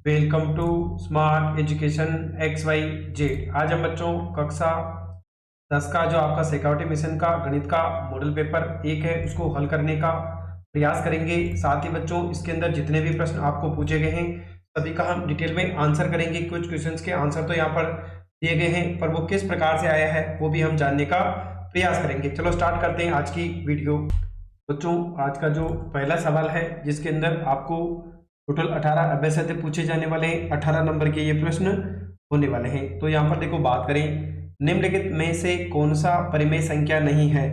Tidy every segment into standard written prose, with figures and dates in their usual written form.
Welcome to smart education X Y Z. आज हम बच्चों कक्षा 10 का जो आपका सिक्योरिटी मिशन का गणित का मॉडल पेपर 1 है उसको हल करने का प्रयास करेंगे। साथ ही बच्चों इसके अंदर जितने भी प्रश्न आपको पूछे गए हैं सभी का हम डिटेल में आंसर करेंगे। कुछ क्वेश्चंस के आंसर तो यहाँ पर दिए गए हैं पर वो किस प्रकार से आया है वो भी हम जानने का प्रयास करेंगे। चलो स्टार्ट करते हैं आज की वीडियो। बच्चों आज का जो पहला सवाल है जिसके अंदर आपको टोटल 18 अभ्यास से पूछे जाने वाले हैं, 18 नंबर के ये प्रश्न होने वाले हैं। तो यहाँ पर देखो बात करें निम्नलिखित में से कौन सा परिमेय संख्या नहीं है,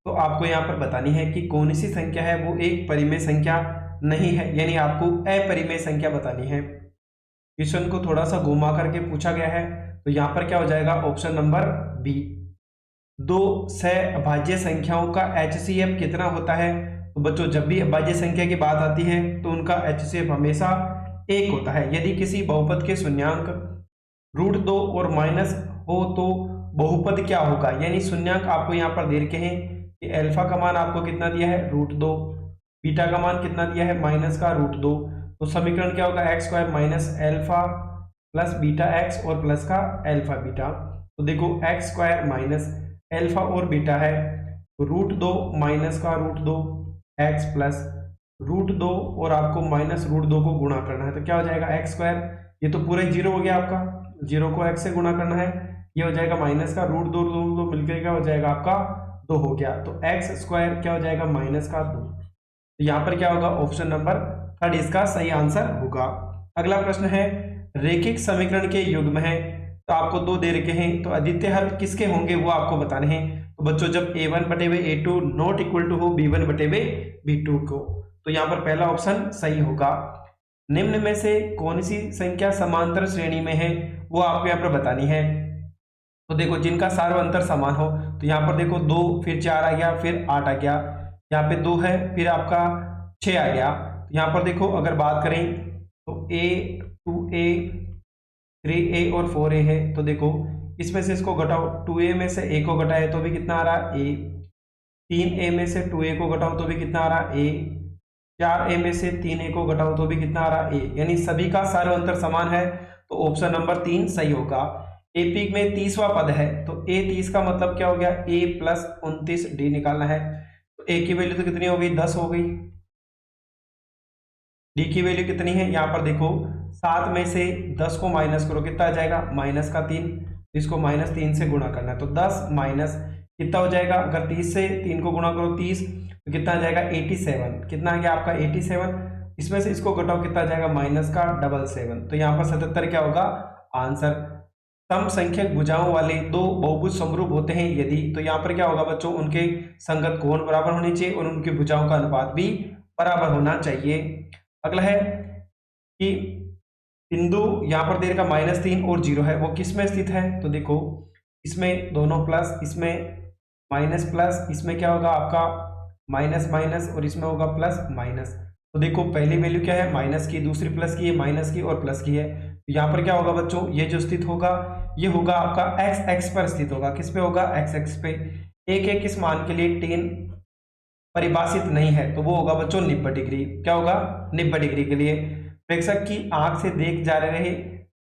तो आपको यहाँ पर बतानी है कि कौन सी संख्या है वो एक परिमेय संख्या नहीं है, यानी आपको अपरिमेय संख्या बतानी है। क्वेश्चन को थोड़ा सा घुमा करके पूछा गया है तो यहाँ पर क्या हो जाएगा ऑप्शन नंबर बी। दो सहअभाज्य संख्याओं का HCF कितना होता है, तो बच्चों जब भी अभाज्य संख्या की बात आती है तो उनका HCF हमेशा 1 होता है। यदि किसी बहुपद के शून्यांक √2 और माइनस हो तो बहुपद क्या होगा, यानी शून्यांक आपको यहाँ पर दे रखे हैं कि अल्फा का मान आपको कितना दिया है √2, बीटा का मान कितना दिया है माइनस का √2, तो समीकरण क्या होगा x² minus alpha plus beta x और प्लस का अल्फा बीटा। तो देखो x² माइनस अल्फा और बीटा है √2 माइनस का √2 x प्लस √2 और आपको माइनस √2 को गुणा करना है तो क्या हो जाएगा x², ये तो पूरा ही जीरो हो गया आपका, जीरो को x से गुणा करना है, ये हो जाएगा माइनस का √2 मिलकर क्या हो जाएगा आपका 2 हो गया, तो x² क्या हो जाएगा माइनस का 2। तो यहाँ पर क्या होगा ऑप्शन नंबर 3 इसका सही आंसर होगा। अगला प्रश्न है रेखिक समीकरण के युग्म है, तो आपको 2 दे रखे हैं तो अद्वितीय हल किसके होंगे वो आपको बताने हैं। तो बच्चों जब a1/a2 नॉट इक्वल टू हो b1/b2 को, तो यहाँ पर पहला ऑप्शन सही होगा। निम्न में से कौन सी संख्या समांतर श्रेणी में है वो आपको यहाँ पर बतानी है। तो देखो जिनका सार्वअंतर समान हो, तो यहाँ पर देखो 2 फिर 4 आ गया फिर 8 आ गया, यहाँ पे 2 है फिर आपका 6 आ गया। तो यहाँ पर देखो अगर बात करें तो a 2a 3a और 4a है, तो देखो इसमें से इसको घटाओ, 2a में से a को घटाए तो भी कितना आ रहा है a, 3a में से 2a को घटाओ तो भी कितना आ रहा है a, 4a में से 3a को घटाओ तो भी कितना आ रहा है a, यानी सभी का सार्वअंतर समान है तो ऑप्शन नंबर 3 सही होगा। a में 30वां पद है तो a 30 का मतलब क्या हो गया a प्लस 29 d निकालना है, तो a की वैल्यू तो कितनी हो गई 10 हो गई, d की वैल्यू कितनी है यहाँ पर देखो 7 में से 10 को माइनस करो कितना आ जाएगा माइनस का 3, इसको -3 से गुणा करना है तो 10 माइनस कितना हो जाएगा, अगर 30 से 3 को गुणा करो 30 तो कितना आ जाएगा 87, कितना आ गया आपका 87, इसमें से इसको घटाओ कितना आ जाएगा माइनस का 77, तो यहाँ पर 77 क्या होगा आंसर। सम संख्यक भुजाओं वाले दो बहुभुज समरूप होते हैं यदि, तो यहाँ पर क्या होगा बच्चों उनके संगत कोण बराबर होने चाहिए और उनकी भुजाओं का अनुपात भी बराबर होना चाहिए। अगला है कि बिंदु यहाँ पर दे रखा -3 और 0 है वो किस में स्थित है, तो देखो इसमें दोनों प्लस, इसमें माइनस प्लस, इसमें क्या होगा आपका माइनस माइनस और इसमें होगा प्लस माइनस। तो देखो पहली वैल्यू क्या है माइनस की, दूसरी प्लस की है, माइनस की और प्लस की है, तो यहाँ पर क्या होगा बच्चों ये जो स्थित होगा ये होगा आपका एक्स एक्स पर स्थित होगा, किस पे होगा एक्स एक्स पे। एक किस मान के लिए 10 परिभाषित नहीं है तो वो होगा बच्चों 90 डिग्री, क्या होगा 90 डिग्री के लिए। प्रेक्षक की आंख से देख जा रहे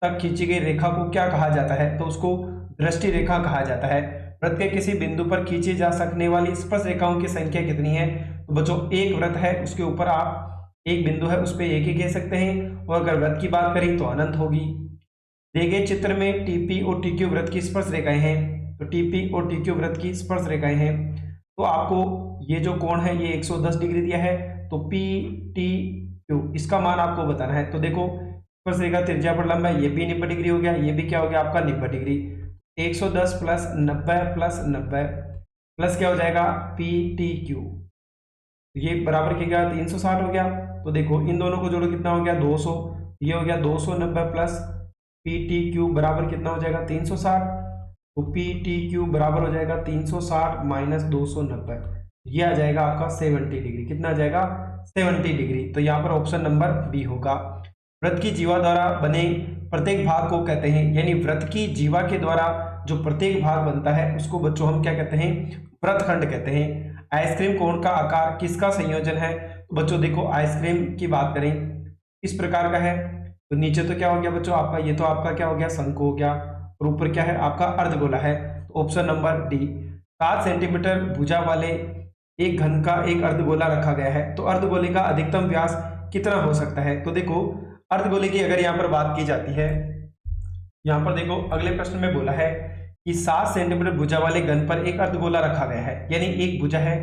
तक खींची गई रेखा को क्या कहा जाता है, तो उसको दृष्टि रेखा कहा जाता है। वृत्त के किसी बिंदु पर खींची जा सकने वाली स्पर्श रेखाओं की संख्या कितनी है, तो बच्चों एक वृत्त है उसके ऊपर आप एक बिंदु है उस पर एक ही कह सकते हैं, और अगर वृत्त की बात करें तो अनंत होगी। दिए गए चित्र में टीपी और टीक्यू वृत्त की स्पर्श रेखाएं हैं, तो टीपी और टीक्यू वृत्त की स्पर्श रेखाएं हैं, तो आपको ये जो कोण है ये 110 डिग्री दिया है, तो पी टी क्यू इसका मान आपको बताना है। तो देखो स्पर्श रेखा त्रिज्या पर लंब है, ये भी 90 डिग्री हो गया, ये भी क्या हो गया आपका 90 डिग्री। 110 प्लस 90 प्लस 90 प्लस क्या हो जाएगा पी टी क्यू, ये बराबर क्या गया 360 हो गया। तो देखो इन दोनों को जोड़ो कितना हो गया 200, ये हो गया 290 प्लस पी टी क्यू बराबर कितना हो जाएगा 360, तो पी टी क्यू बराबर हो जाएगा 360 माइनस 290, ये आ जाएगा आपका 70 डिग्री, कितना आ जाएगा 70 डिग्री, तो यहाँ पर ऑप्शन नंबर बी होगा। वृत्त की जीवा द्वारा बने प्रत्येक भाग को कहते हैं, यानी वृत्त की जीवा के द्वारा जो प्रत्येक भाग बनता है उसको बच्चों हम क्या कहते हैं वृत्तखंड कहते हैं। आइसक्रीम कोण का आकार किसका संयोजन है, तो बच्चों देखो आइसक्रीम की बात करें इस प्रकार का है, तो नीचे तो क्या हो गया बच्चों आपका, ये तो आपका क्या हो गया, शंकु हो गया, और ऊपर क्या है आपका अर्धगोला है। तो ऑप्शन नंबर डी, 7 सेंटीमीटर भुजा वाले एक घन का एक अर्धगोला रखा गया है, तो अर्धगोले का अधिकतम व्यास कितना हो सकता है। तो देखो अर्धगोले की अगर यहाँ पर बात की जाती है, यहाँ पर देखो अगले प्रश्न में बोला है कि 7 सेंटीमीटर भुजा वाले घन पर एक अर्धगोला रखा गया है, यानी एक भुजा है।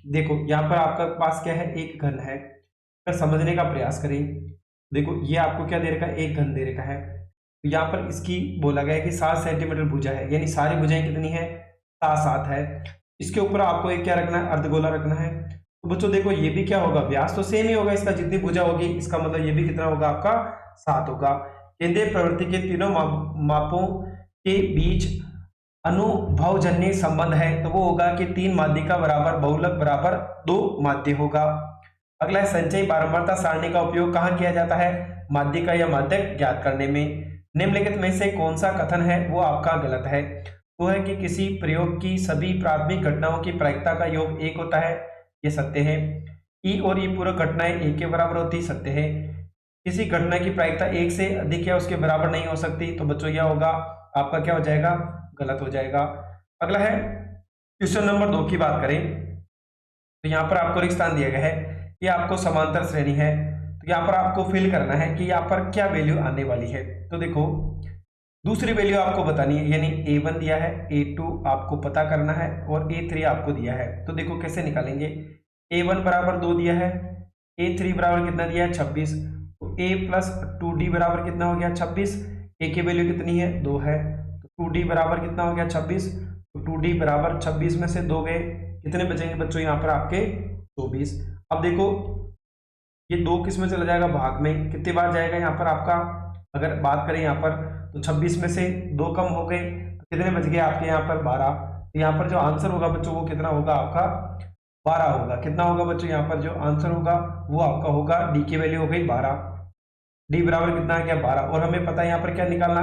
देखो यहाँ पर आपका पास क्या है, एक घन है। अगर समझने का प्रयास करें, देखो ये आपको क्या दे रखा है, एक घन दे रखा है। तो यहाँ पर इसकी बोला गया है कि 7 सेंटीमीटर भुजा है, यानी सारी भुजाएं कितनी है, 7 है। इसके ऊपर आपको एक क्या रखना है, अर्धगोला रखना है। तो बच्चों देखो ये भी क्या होगा, व्यास तो सेम ही होगा इसका, जितनी भुजा होगी इसका मतलब ये भी कितना होगा आपका 7 होगा। केंद्रीय प्रवृत्ति के तीनों मापों के बीच अनुभवजन्य संबंध है, तो वो होगा कि 3 माध्यिका बराबर बहुलक बराबर 2 माध्य होगा। अगला है संचयी बारंबारता सारणी का उपयोग कहाँ किया जाता है, माध्यिका या माध्यक ज्ञात करने में। निम्नलिखित में से कौन सा कथन है वो आपका गलत है। वो है कि किसी प्रयोग की सभी प्राथमिक घटनाओं की प्रायिकता का योग 1 होता है, ये सत्य है। ई और ई पूरक घटनाएं 1 के बराबर होती, सत्य है। किसी घटना की प्रायिकता 1 से अधिक या उसके बराबर नहीं हो सकती, तो बच्चों यह होगा आपका क्या हो जाएगा, गलत हो जाएगा। अगला है क्वेश्चन नंबर 2 की बात करें, तो यहाँ पर आपको रिक्त स्थान दिया गया है कि आपको समांतर श्रेणी है, तो यहाँ पर आपको फिल करना है कि यहाँ पर क्या वैल्यू आने वाली है। तो देखो दूसरी वैल्यू आपको बतानी है, यानी A1 दिया है, A2 आपको पता करना है और A3 आपको दिया है। तो देखो कैसे निकालेंगे, A1 बराबर 2 दिया है, A3 बराबर कितना दिया है 26, तो A प्लस 2D बराबर कितना हो गया 26। A की वैल्यू कितनी है 2 है, तो 2D बराबर कितना हो गया 26, तो 2D बराबर 26 में से 2 गए, कितने बचेंगे बच्चों यहाँ पर आपके 24। अब देखो ये 2 किस में चला जाएगा, भाग में, कितनी बार जाएगा यहाँ पर आपका, अगर बात करें यहाँ पर तो 26 में से 2 कम हो गए, तो कितने बच गए आपके यहाँ पर 12। तो यहाँ पर जो आंसर होगा बच्चों वो कितना होगा आपका 12 होगा। कितना होगा बच्चों यहाँ पर जो आंसर होगा वो आपका होगा, डी की वैल्यू हो गई 12, डी बराबर कितना है क्या 12। और हमें पता है यहाँ पर क्या निकालना,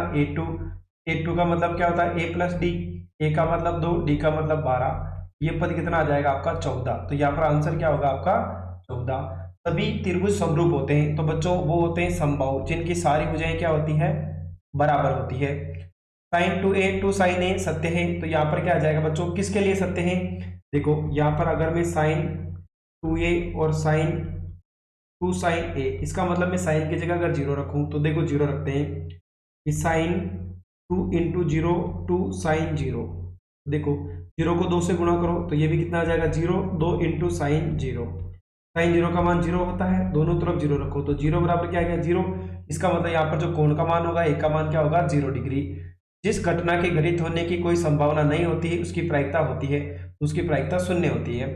A2 का मतलब क्या होता है A प्लस डी, ए का मतलब 2, डी का मतलब 12, ये पद कितना आ जाएगा आपका 14। तो यहाँ पर आंसर क्या होगा आपका 14। सभी त्रिभुज समरूप होते हैं, तो बच्चों वो होते हैं समबाहु, जिनकी सारी भुजाएं क्या होती है, बराबर होती है। sin 2a to sin a सत्य है, तो यहाँ पर क्या आ जाएगा बच्चों, किसके लिए सत्य है। देखो यहाँ पर अगर मैं sin 2a और sin 2 sin a, इसका मतलब मैं sin की जगह अगर 0 रखूं, तो देखो 0 रखते हैं कि sin 2 इंटू 0 2 sin 0, देखो 0 को 2 से गुणा करो तो ये भी कितना आ जाएगा 0, 2 इंटू साइन 0, साइन 0 का मान 0 होता है, दोनों तरफ 0 रखो तो 0 बराबर क्या आ गया 0। इसका मतलब यहाँ पर जो कोण का मान होगा, एक का मान क्या होगा 0 डिग्री। जिस घटना के घटित होने की कोई संभावना नहीं होती है उसकी प्रायिकता होती है, उसकी प्रायिकता शून्य होती है।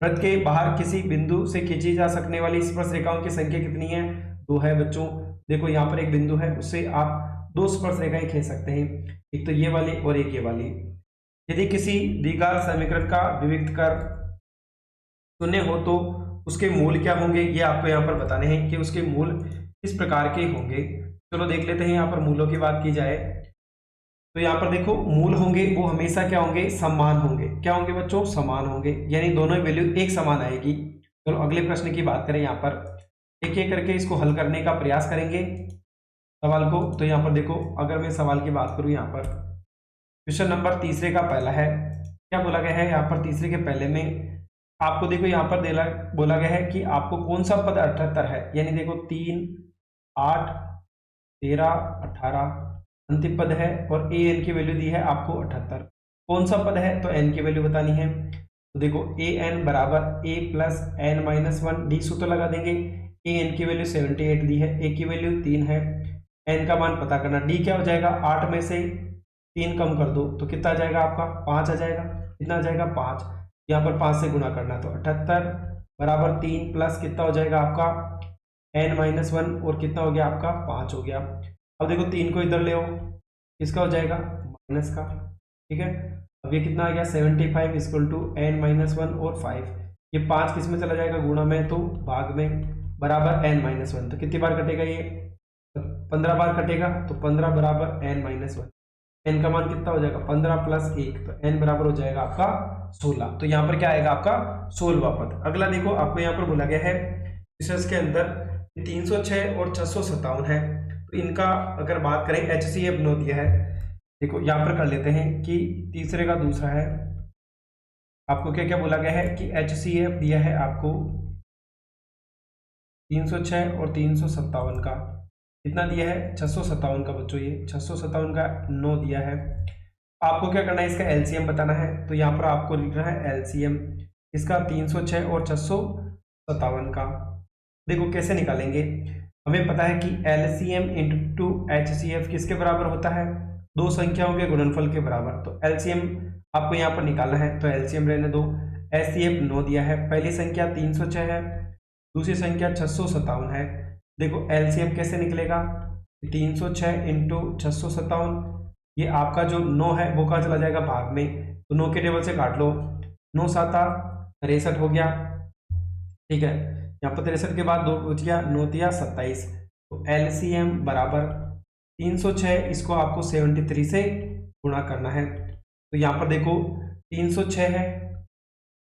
वृत्त के बाहर किसी बिंदु से खींची जा सकने वाली स्पर्श रेखाओं की संख्या कितनी है, 2 है बच्चों। देखो यहाँ पर एक बिंदु है, उससे आप 2 स्पर्श रेखाएं खींच सकते हैं, एक तो ये वाली और एक ये वाली। यदि किसी द्विघात समीकरण का विविक्त कर शून्य हो तो उसके मूल क्या होंगे, ये आपको यहाँ पर बताने हैं कि उसके मूल किस प्रकार के होंगे। चलो देख लेते हैं, यहाँ पर मूलों की बात की जाए तो यहाँ पर देखो मूल होंगे वो हमेशा क्या होंगे, समान होंगे। क्या होंगे बच्चों, समान होंगे, यानी दोनों वैल्यू एक समान आएगी। चलो अगले प्रश्न की बात करें, यहाँ पर एक एक करके इसको हल करने का प्रयास करेंगे सवाल को। तो यहाँ पर देखो अगर मैं सवाल की बात करूँ, यहाँ पर क्वेश्चन नंबर तीसरे का पहला है, क्या बोला गया है यहाँ पर तीसरे के पहले में आपको देखो यहाँ पर बोला गया है कि आपको कौन सा पद 78 है, यानी देखो 3 8 13 18 अंतिम पद है और ए एन की वैल्यू दी है आपको 78। कौन सा पद है तो एन की वैल्यू बतानी है। तो देखो ए एन बराबर ए प्लस एन माइनस 1, डी सूत्र लगा देंगे। ए एन की वैल्यू 78 दी है, ए की वैल्यू 3 है, एन का मान पता करना। डी क्या हो जाएगा, 8 में से 3 कम कर दो तो कितना आ जाएगा आपका 5 आ जाएगा। कितना आ जाएगा 5, यहाँ पर 5 से गुणा करना, तो 78 बराबर 3 प्लस कितना हो जाएगा आपका एन माइनस 1 और कितना हो गया आपका 5 हो गया। अब देखो 3 को इधर ले आओ, किसका हो जाएगा माइनस का, ठीक है। अब ये कितना आ गया 75 इक्वल टू एन माइनस 1 और 5, ये 5 किस में चला जाएगा गुणा में, तो भाग में, बराबर एन माइनस 1, तो कितनी बार कटेगा ये 15 बार कटेगा, तो 15 बराबर एन माइनस 1, एन का मान कितना हो जाएगा 15 प्लस 1, तो एन बराबर हो जाएगा आपका 16। तो यहाँ पर क्या आएगा आपका 16वां पद। अगला देखो आपको यहाँ पर बोला गया है रिसर्च के अंदर 306 और 657 है, तो इनका अगर बात करें HCF 9 दिया है। देखो यहाँ पर कर लेते हैं कि तीसरे का दूसरा है, आपको क्या क्या बोला गया है कि HCF दिया है आपको 306 और 357 का, कितना दिया है 657 का बच्चों, ये 657 का 9 दिया है। आपको क्या करना है, इसका LCM बताना है। तो यहाँ पर आपको लिखना है LCM इसका 306 और 657 का। देखो कैसे निकालेंगे, हमें पता है कि LCM इंटू HCF किसके बराबर होता है, दो संख्याओं के गुणनफल के बराबर। तो LCM आपको यहाँ पर निकालना है, तो LCM रहने दो। HCF 9 दिया है, पहली संख्या 306 है, दूसरी संख्या 657 है। देखो LCM कैसे निकलेगा, 306 इंटू 657, ये आपका जो 9 है वो कहाँ चला जाएगा, भाग में, तो 9 के टेबल से काट लो, 9 साता 63 हो गया, ठीक है। यहाँ पर 63 के बाद 2 बच गया, 9 तिया 27। तो LCM बराबर 306, इसको आपको 73 से गुणा करना है। तो यहाँ पर देखो 306 है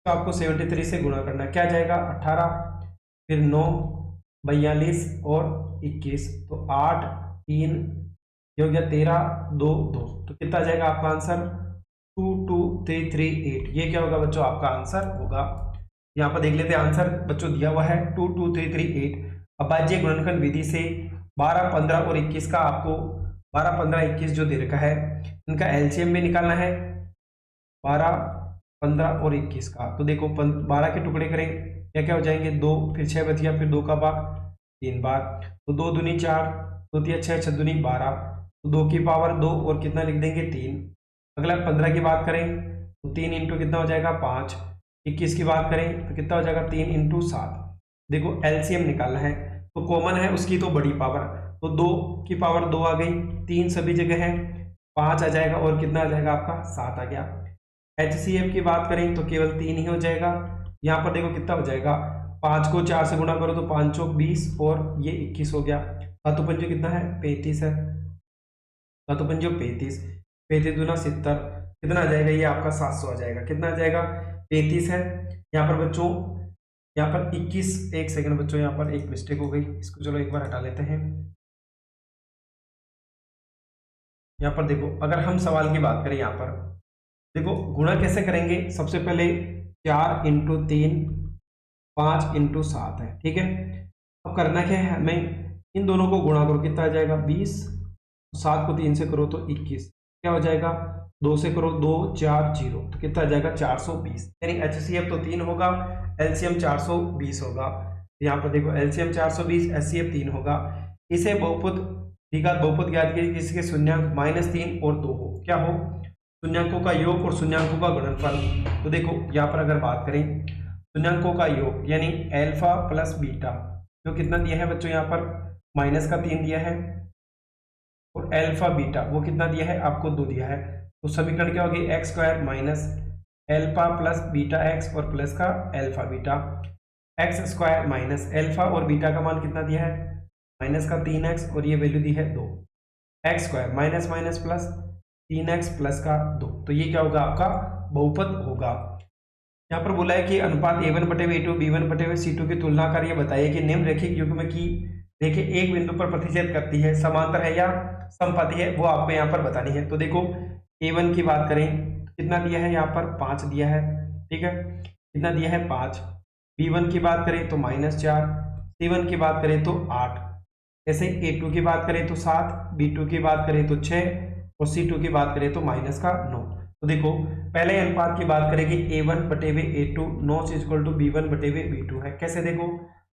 तो आपको 73 से गुणा करना है, क्या जाएगा 18, फिर 9, 42 और 21, तो 8, 3, ये हो गया 13, 2, 2, तो कितना जाएगा आपका आंसर 22338। ये क्या होगा बच्चों, आपका आंसर होगा। यहाँ पर देख लेते हैं आंसर बच्चों दिया हुआ है 22338। अब बाज्य गुणनखंड विधि से 12, 15 और 21 का आपको 12, 15, 21 जो दे रखा है, इनका LCM भी निकालना है 12, 15 और 21 का। तो देखो 12 के टुकड़े करें, क्या क्या हो जाएंगे, 2, फिर 6 बच गया, फिर 2 का भाग 3 बार, तो 2 दूनी 4, 2 तिया 6, 6 दूनी 12, तो 2 की पावर 2 और कितना लिख देंगे 3। अगला 15 की बात करें तो 3 इंटू कितना हो जाएगा 5। 21 की बात करें तो कितना हो जाएगा 3 इंटू 7। देखो LCM निकालना है, तो कॉमन है उसकी तो बड़ी पावर, तो 2 की पावर 2 आ गई, 3 सभी जगह है, 5 आ जाएगा और कितना आ जाएगा आपका 7 आ गया। HCF की बात करें तो केवल 3 ही हो जाएगा। यहाँ पर देखो कितना हो जाएगा, 5 को 4 से गुणा करो तो 5 चौक 20 और ये 21 हो गया। सातों पंजों कितना है 35 है, सातों पंजों 35, 35 दूना 70, कितना आ जाएगा ये आपका 700 आ जाएगा। कितना आ जाएगा 35 है। यहाँ पर बच्चों यहाँ पर 21, एक सेकंड बच्चों, यहाँ पर एक मिस्टेक हो गई, इसको चलो एक बार हटा लेते हैं। यहाँ पर देखो अगर हम सवाल की बात करें, यहाँ पर देखो गुणा कैसे करेंगे, सबसे पहले 4 इंटू 3, 5 इंटू 7 है, ठीक है। अब करना क्या है, हमें इन दोनों को गुणा करो, कितना आ जाएगा 20, 7 को 3 से करो तो 21, क्या हो जाएगा 2 से करो 2, 4, 0, तो कितना आ जाएगा 420। यानी HCF तो 3 होगा, LCM 420 होगा। यहाँ पर देखो LCM 420, HCF 3 होगा। इसे बहुपद द्विघात बहुपद ज्ञात कीजिए जिसके शून्यांक -3 और 2 हो, क्या हो, शून्यांकों का योग और शून्यांकों का गुणनफल। तो देखो यहाँ पर अगर बात करें शून्यांकों का योग यानी अल्फा प्लस बीटा, जो कितना दिया है बच्चों, यहाँ पर -3 दिया है, और अल्फा बीटा वो कितना दिया है आपको 2 दिया है। तो समीकरण क्या होगी, x square minus alpha plus beta x और प्लस का alpha beta, x square minus alpha और बीटा का मान कितना दिया है -3x और ये वैल्यू दी है 2, x square minus minus plus 3x plus का 2, तो ये क्या होगा आपका बहुपद होगा। यहाँ पर बोला है कि अनुपात a1/a2 b1/c2 की तुलना कर ये बताइए कि निम्नरेखिक युग्म की देखिए एक बिंदु पर प्रतिच्छेद करती है, समांतर है या समपाती है, वो आपको यहाँ पर बतानी है। तो देखो a1 की बात करें कितना दिया है, यहाँ पर 5 दिया है, ठीक है, कितना दिया है 5। b1 की बात करें तो -4, c1 की बात करें तो 8, ऐसे a2 की बात करें तो 7, b2 की बात करें तो 6 और c2 की बात करें तो -9। तो देखो पहले अनुपात की बात करें कि a1/a2 not equal to b1/b2 है। कैसे देखो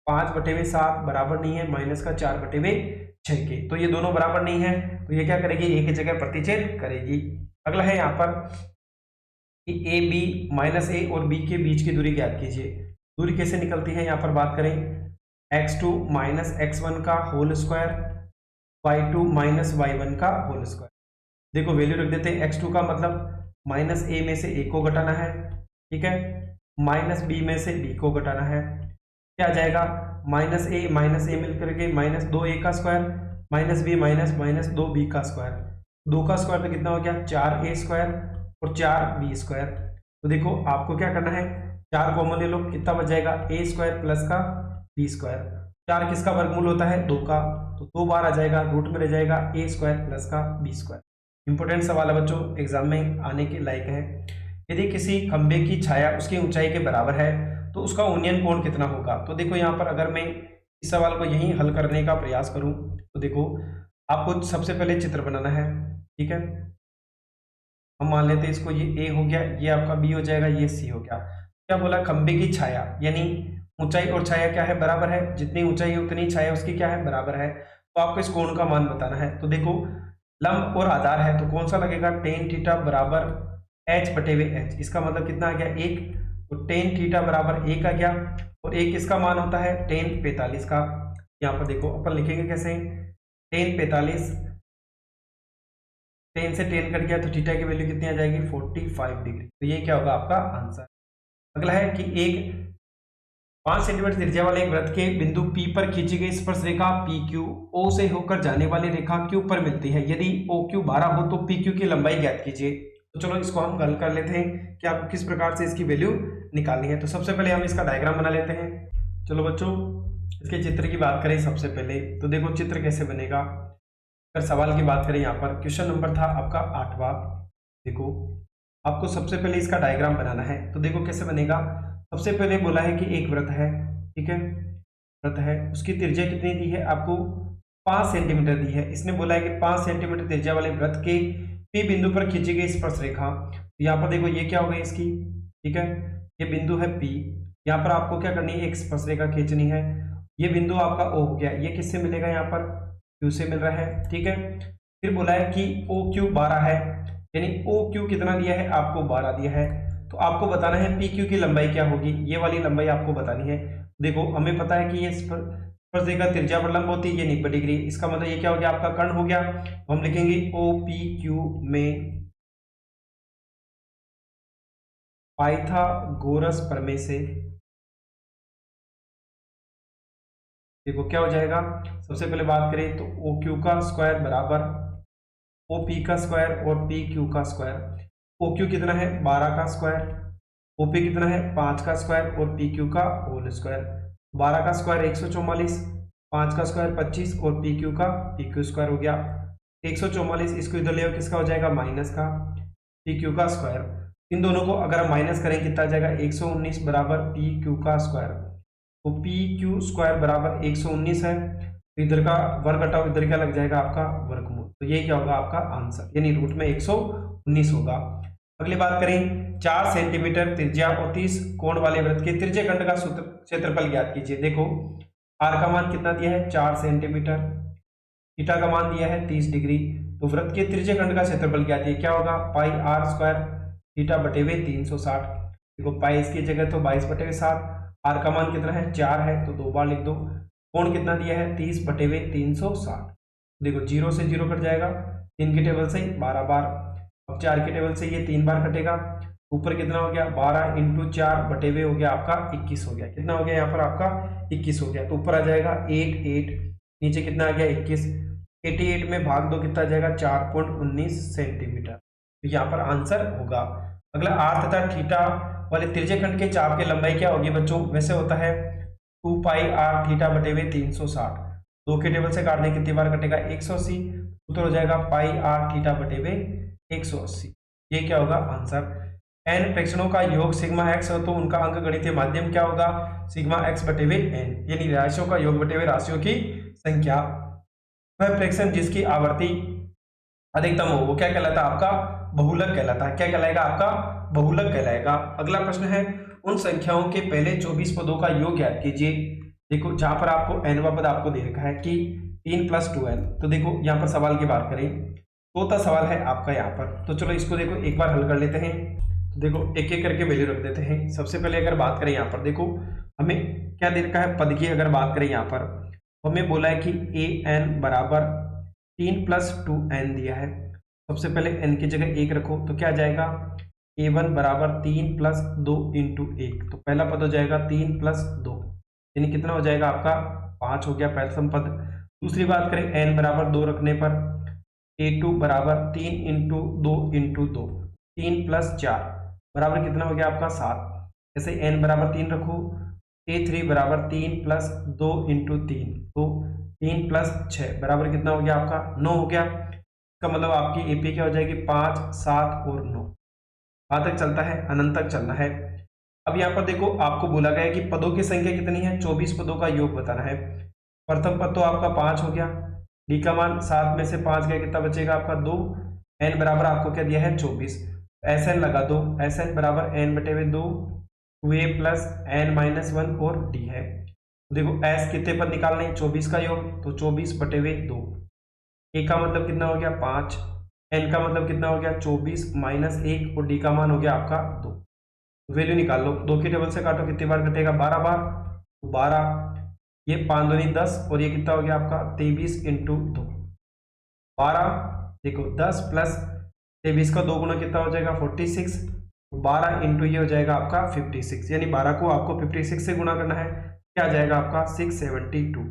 5/7 बराबर नहीं है -4/6 के, तो ये दोनों बराबर नहीं है, तो ये क्या करेगी, एक ही जगह प्रतिच्छेद करेगी। अगला है यहाँ पर कि ए बी -a और b के बीच की दूरी ज्ञात कीजिए। दूरी कैसे निकलती है, यहाँ पर बात करें x2 -x1 का होल स्क्वायर, y2 -y1 का होल स्क्वायर। देखो वैल्यू रख देते हैं, x2 का मतलब -a में से a को घटाना है, ठीक है, -b में से b को घटाना है, क्या आ जाएगा -a मिलकर के -2a का स्क्वायर -b -2b का स्क्वायर, 2 का स्क्वायर तो कितना हो गया 4a स्क्वायर और 4b स्क्वायर। तो देखो आपको क्या करना है, 4 कॉमन ले लो, कितना बच जाएगा a स्क्वायर प्लस का b स्क्वायर, 4 किसका वर्गमूल होता है? 2 का, तो 2 बार आ जाएगा, रूट में रह जाएगा a स्क्वायर प्लस का b स्क्वायर। इंपॉर्टेंट सवाल है बच्चों, एग्जाम में आने के लायक है। यदि किसी खंबे की छाया उसकी ऊंचाई के बराबर है तो उसका उन्नयन कोण कितना होगा? तो देखो यहाँ पर अगर मैं इस सवाल को यहीं हल करने का प्रयास करूं तो देखो आपको सबसे पहले चित्र बनाना है, ठीक है। हम मान लेते हैं इसको, ये a हो गया, ये आपका b हो जाएगा, ये c हो गया। क्या बोला? खंबे की छाया, यानी ऊंचाई और छाया क्या है? बराबर है। जितनी ऊंचाई है उतनी छाया उसकी क्या है? बराबर है। तो आपको इस कोण का मान बताना है। तो देखो लंब और आधार है तो कौन सा लगेगा? टेन थीटा बराबर h बटे हुए h। इसका मतलब कितना आ गया? 1। तो टेन थीटा बराबर 1 आ गया, और 1 किसका मान होता है? टेन 45 का। यहाँ पर देखो अपन लिखेंगे कैसे? टेन 45, टेन से टेन कट गया तो थीटा की वैल्यू कितनी आ जाएगी? 45 डिग्री। तो ये क्या होगा आपका आंसर। अगला है कि एक 5 सेंटीमीटर त्रिज्या वाले एक वृत्त के बिंदु P पर खींची गई स्पर्श रेखा PQ O से होकर जाने वाली रेखा Q पर मिलती है। यदि OQ 12 हो तो PQ की लंबाई ज्ञात कीजिए। तो चलो इसको हम हल कर लेते हैं कि आपको किस प्रकार से इसकी वैल्यू निकालनी है। तो सबसे पहले हम इसका डायग्राम बना लेते हैं। चलो बच्चों, इसके चित्र की बात करें सबसे पहले, तो देखो चित्र कैसे बनेगा। अगर सवाल की बात करें, यहाँ पर क्वेश्चन नंबर था आपका 8वां। देखो आपको सबसे पहले इसका डायग्राम बनाना है। तो देखो कैसे बनेगा। सबसे पहले बोला है कि एक वृत्त है, ठीक है, वृत्त है, उसकी त्रिज्या कितनी दी है? आपको 5 सेंटीमीटर दी है। इसने बोला है कि 5 सेंटीमीटर त्रिज्या वाले वृत्त के P बिंदु पर खींची गई स्पर्श रेखा। तो यहाँ पर देखो ये क्या हो गई इसकी, ठीक है, ये बिंदु है P। यहाँ पर आपको क्या करनी है? एक स्पर्श रेखा खींचनी है। ये बिंदु आपका O हो गया, ये किससे मिलेगा? यहाँ पर Q से मिल रहा है, ठीक है। फिर बोला है कि OQ 12 है, यानी OQ कितना दिया है? आपको 12 दिया है। तो आपको बताना है PQ की लंबाई क्या होगी, ये वाली लंबाई आपको बतानी है। देखो हमें पता है कि ये स्पर्श रेखा त्रिज्या पर लंब होती है, ये 90 डिग्री। इसका मतलब ये क्या हो गया? आपका कर्ण हो गया। तो हम लिखेंगे OPQ में पाइथागोरस प्रमेय से देखो क्या हो जाएगा। सबसे पहले बात करें तो OQ का स्क्वायर बराबर OP का स्क्वायर और PQ का स्क्वायर। OQ कितना है? 12 का स्क्वायर, OP कितना है? 5 का स्क्वायर और PQ का होल स्क्वायर। 12 का स्क्वायर 144, 5 का स्क्वायर 25 और PQ का PQ स्क्वायर हो गया 144। इसको इधर ले आओ, किसका हो जाएगा? माइनस का PQ का स्क्वायर। इन दोनों को अगर हम माइनस करें कितना आ जाएगा? 119 बराबर PQ का स्क्वायर। तो PQ स्क्वायर बराबर 119 है, तो इधर का वर्ग हटाओ, इधर क्या लग जाएगा? आपका वर्गमूल। तो ये क्या होगा आपका आंसर, यानी रूट में 119 होगा। अगली बात करें, 4 सेंटीमीटर त्रिज्या और 30 कोण वाले वृत्त के त्रिज्य खंड का सूत्र क्षेत्रफल ज्ञात कीजिए। देखो आर का मान कितना दिया है? 4 सेंटीमीटर, थीटा का मान दिया है 30 डिग्री। तो वृत्त के त्रिज्य खंड का क्षेत्रफल ज्ञात है, क्या होगा? पाई आर स्क्वायर थीटा बटे हुए 360। देखो पाई इसकी जगह तो 22 बटे हुए 7, आर का मान कितना है? 4 है, तो 2 बार लिख दो। कोण कितना दिया है? 30 बटे हुए 360। देखो 0 से 0 कट जाएगा, 3 की टेबल से 12 बार, अब 4 की टेबल से ये 3 बार कटेगा। ऊपर कितना हो गया? 12 इंटू 4 बटे हुए हो गया आपका 21 हो गया। कितना हो गया यहाँ पर आपका? 21 हो गया। तो ऊपर आ जाएगा 8, नीचे कितना आ गया? 21। 88 में भाग दो, कितना आ जाएगा? 4.19 सेंटीमीटर। तो यहाँ पर आंसर होगा। अगला आर तथा थीटा वाले त्रिज्य खंड के चाप की लंबाई क्या होगी बच्चों? वैसे होता है 2 पाई आर थीटा बटे हुए 360। 2 के टेबल से काटने कितनी बार कटेगा? 180। उत्तर हो जाएगा पाई आर थीटा बटे हुए 180। ये क्या होगा आंसर। n प्रेक्षणों का योग सिग्मा x हो तो उनका अंक गणितीय माध्यम क्या होगा? सिग्मा x बटे हुए n, यानी राशियों का योग बटे हुए राशियों की संख्या। वह प्रेक्षण जिसकी आवर्ती अधिकतम हो वो क्या कहलाता है? आपका बहुलक कहलाता है। क्या कहलाएगा? आपका बहुलक कहलाएगा। अगला प्रश्न है, उन संख्याओं के पहले 24 पदों का योग ज्ञात कीजिए। देखो जहां पर आपको nवां पद आपको दे रखा है कि 3 + 2n। तो देखो यहाँ पर सवाल की बात करें, चौथा सवाल है आपका यहाँ पर। तो चलो इसको देखो एक बार हल कर लेते हैं। तो देखो एक एक करके वैल्यू रख देते हैं। सबसे पहले अगर बात करें यहाँ पर, देखो हमें क्या दे रखा है पद की। अगर बात करें यहाँ पर हमें बोला है कि an बराबर 3 + 2n दिया है। सबसे पहले n की जगह 1 रखो तो क्या आ जाएगा? a1 बराबर 3 + 2 × 1। तो पहला पद हो जाएगा 3 + 2, यानी कितना हो जाएगा आपका? 5 हो गया प्रथम पद। दूसरी बात करें n बराबर 2 रखने पर a2 बराबर 3 × 2 × 2, 3 + 4 बराबर कितना हो गया आपका? 7। जैसे n बराबर 3 रखो A3 बराबर 3 प्लस 2 इंटू 3, तो 3 प्लस 6 बराबर कितना हो गया आपका 9 हो गया। इसका मतलब आपकी AP क्या हो जाएगी 5, 7 और 9। कहाँ तक चलता है, अनंत तक चलना है। अब यहाँ पर देखो आपको बोला गया है कि पदों की संख्या कितनी है, 24 पदों का योग बताना है। प्रथम पद तो आपका 5 हो गया, डी का मान 7 में से 5 गया, कितना बचेगा आपका 2। एन बराबर आपको क्या दिया है 24, एस एन लगा दो, एस एन बराबर एन बटे में 2 2a प्लस एन माइनस 1 और डी है। देखो एस कितने पद निकालने हैं, 24 का योग, तो 24 बटे में 2। ए का मतलब कितना हो गया 5, एन का मतलब कितना हो गया 24 माइनस 1 और डी का मान हो गया आपका 2। वैल्यू निकाल लो, 2 की टेबल से काटो, कितनी बार कटेगा 12 बार, तो 12, ये 5 दूनी 10 और ये कितना हो गया आपका 23 इंटू 2, 12। देखो 10 प्लस 23 का 2 गुना कितना हो जाएगा 46, 12 इंटू ये हो जाएगा आपका 56, यानी 12 को आपको 56 से गुना करना है, क्या आ जाएगा आपका 672।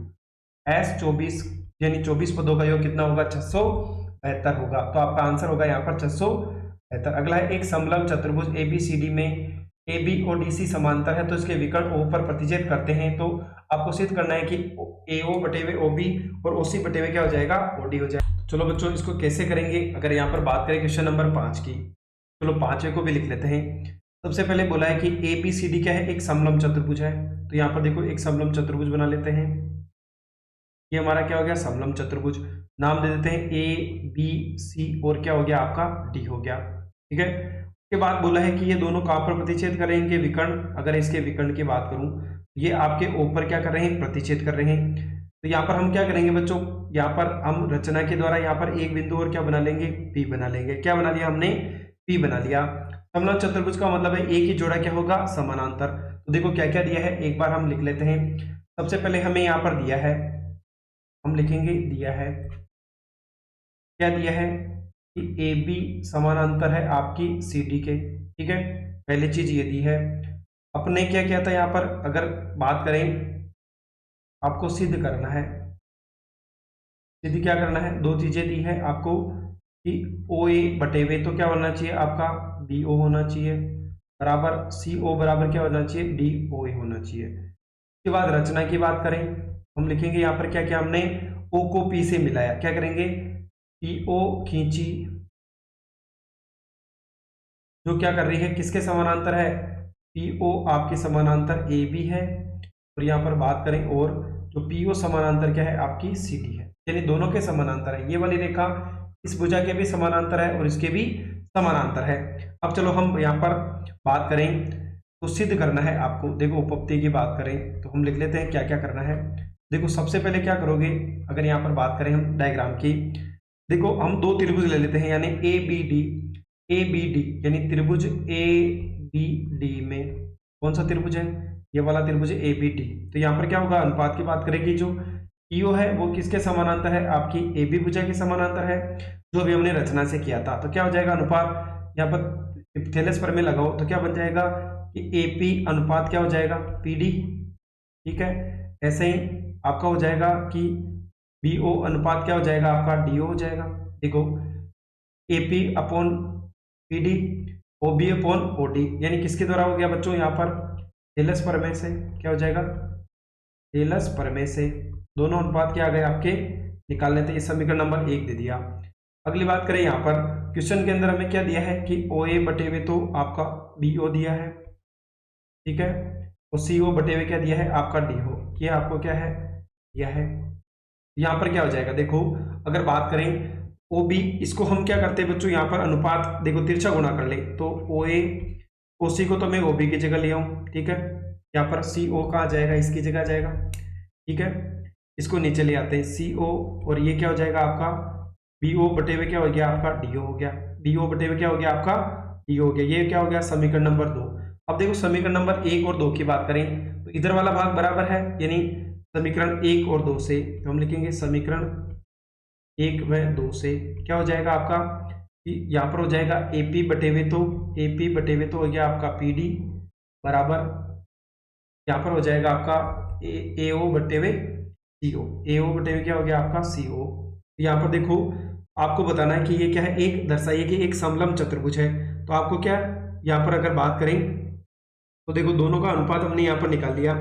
एस 24 यानी 24 पदों का योग कितना होगा 672 होगा, तो आपका आंसर होगा यहाँ पर 672। अगला है एक समलंब चतुर्भुज ABCD में AB और DC समांतर है, तो इसके विकर्ण O पर प्रतिच्छेद करते हैं, तो आपको सिद्ध करना है कि AO बटे में OB और OC बटे में क्या हो जाएगा OD हो जाएगा। चलो बच्चों इसको कैसे करेंगे, अगर यहाँ पर बात करें क्वेश्चन नंबर 5 की, चलो 5वें को भी लिख लेते हैं। सबसे पहले बोला है कि ABCD क्या है, एक समलंब चतुर्भुज है, तो यहाँ पर देखो एक समलंब चतुर्भुज बना लेते हैं। ये हमारा क्या हो गया समलंब चतुर्भुज, नाम दे देते हैं ABC और क्या हो गया आपका D हो गया, ठीक है। उसके बाद बोला है कि ये दोनों कहाँ पर प्रतिच्छेद कर रहे हैं, इनके विकर्ण। अगर इसके विकर्ण की बात करूं, ये आपके ऊपर क्या कर रहे हैं प्रतिच्छेद कर रहे हैं, तो यहाँ पर हम क्या करेंगे बच्चों, यहाँ पर हम रचना के द्वारा यहाँ पर एक बिंदु और क्या बना लेंगे P बना लेंगे। क्या बना लिया हमने, P बना लिया। समलंब चतुर्भुज का मतलब है एक ही जोड़ा क्या होगा समानांतर। तो देखो क्या क्या दिया है, एक बार हम लिख लेते हैं। सबसे पहले हमें यहाँ पर दिया है, हम लिखेंगे दिया है, क्या दिया है कि AB समानांतर है आपकी CD के, ठीक है, पहली चीज ये दी है। अपने क्या किया था यहाँ पर, अगर बात करें आपको सिद्ध करना है, सिद्ध क्या करना है, दो चीजें दी है आपको कि OA बटे हुए तो क्या होना चाहिए आपका BO होना चाहिए, बराबर CO बराबर क्या होना चाहिए DOA होना चाहिए। उसके बाद रचना की बात करें, हम लिखेंगे यहाँ पर क्या क्या हमने O को P से मिलाया, क्या करेंगे PO खींची, जो क्या कर रही है किसके समानांतर है, PO आपके समानांतर AB है, और यहाँ पर बात करें और जो PO समानांतर क्या है आपकी CD है, यानी दोनों के समानांतर है। ये वाली रेखा इस भुजा के भी समानांतर है और इसके भी समानांतर है। अब चलो हम यहाँ पर बात करें तो सिद्ध करना है आपको। देखो उपपत्ति की बात करें तो हम लिख लेते हैं क्या क्या करना है। देखो सबसे पहले क्या करोगे, अगर यहाँ पर बात करें हम डायग्राम की, देखो हम दो त्रिभुज ले लेते हैं, यानी ABD यानी त्रिभुज ABD में कौन सा त्रिभुज है, ये वाला त्रिभुज है ABD। तो यहाँ पर क्या होगा, अनुपात की बात करें कि जो PO है वो किसके समानांतर है, आपकी AB भुजा के समानांतर है, जो अभी हमने रचना से किया था। तो क्या हो जाएगा अनुपात, यहाँ पर थेलेस पर में लगाओ तो क्या बन जाएगा कि AP अनुपात क्या हो जाएगा PD, ठीक है। ऐसे ही आपका हो जाएगा कि BO अनुपात क्या हो जाएगा आपका DO हो जाएगा। देखो AP upon PD, OB upon OD, यानी किसके द्वारा हो गया बच्चों, यहाँ पर थेलेस प्रमेय से क्या हो जाएगा, थेलेस प्रमेय से दोनों अनुपात क्या आ गए आपके निकाल लेते हैं। ये समीकरण नंबर 1 दे दिया। अगली बात करें, यहाँ पर क्वेश्चन के अंदर हमें क्या दिया है कि OA बटे हुए तो आपका BO दिया है, ठीक है, और CO बटे हुए क्या दिया है आपका DO, ये आपको क्या है दिया है। यहाँ पर क्या हो जाएगा, देखो अगर बात करें OB, इसको हम क्या करते हैं बच्चों, यहाँ पर अनुपात देखो तिरछा गुणा कर ले, तो OA OC को तो मैं OB की जगह ले आऊँ, ठीक है, यहाँ पर CO का आ जाएगा इसकी जगह आ जाएगा, ठीक है। इसको नीचे ले आते हैं CO, और ये क्या हो जाएगा आपका BO बटे हुए क्या हो गया आपका DO हो गया, DO बटे हुए क्या हो गया आपका DO हो गया। ये क्या हो गया समीकरण नंबर 2। अब देखो समीकरण नंबर 1 और 2 की बात करें तो इधर वाला भाग बराबर है, यानी समीकरण 1 और 2 से तो हम लिखेंगे समीकरण 1 व 2 से क्या हो जाएगा आपका कि यहाँ पर हो जाएगा AP बटे हुए तो हो गया आपका PD बराबर, यहाँ पर हो जाएगा आपका AO बटे हुए CO, AO बटे हुए क्या हो गया आपका CO। यहाँ पर देखो आपको बताना है कि ये क्या है, एक दर्शाइए कि एक समलंब चतुर्भुज है। तो आपको क्या यहाँ पर अगर बात करें तो देखो दोनों का अनुपात हमने यहाँ पर निकाल लिया।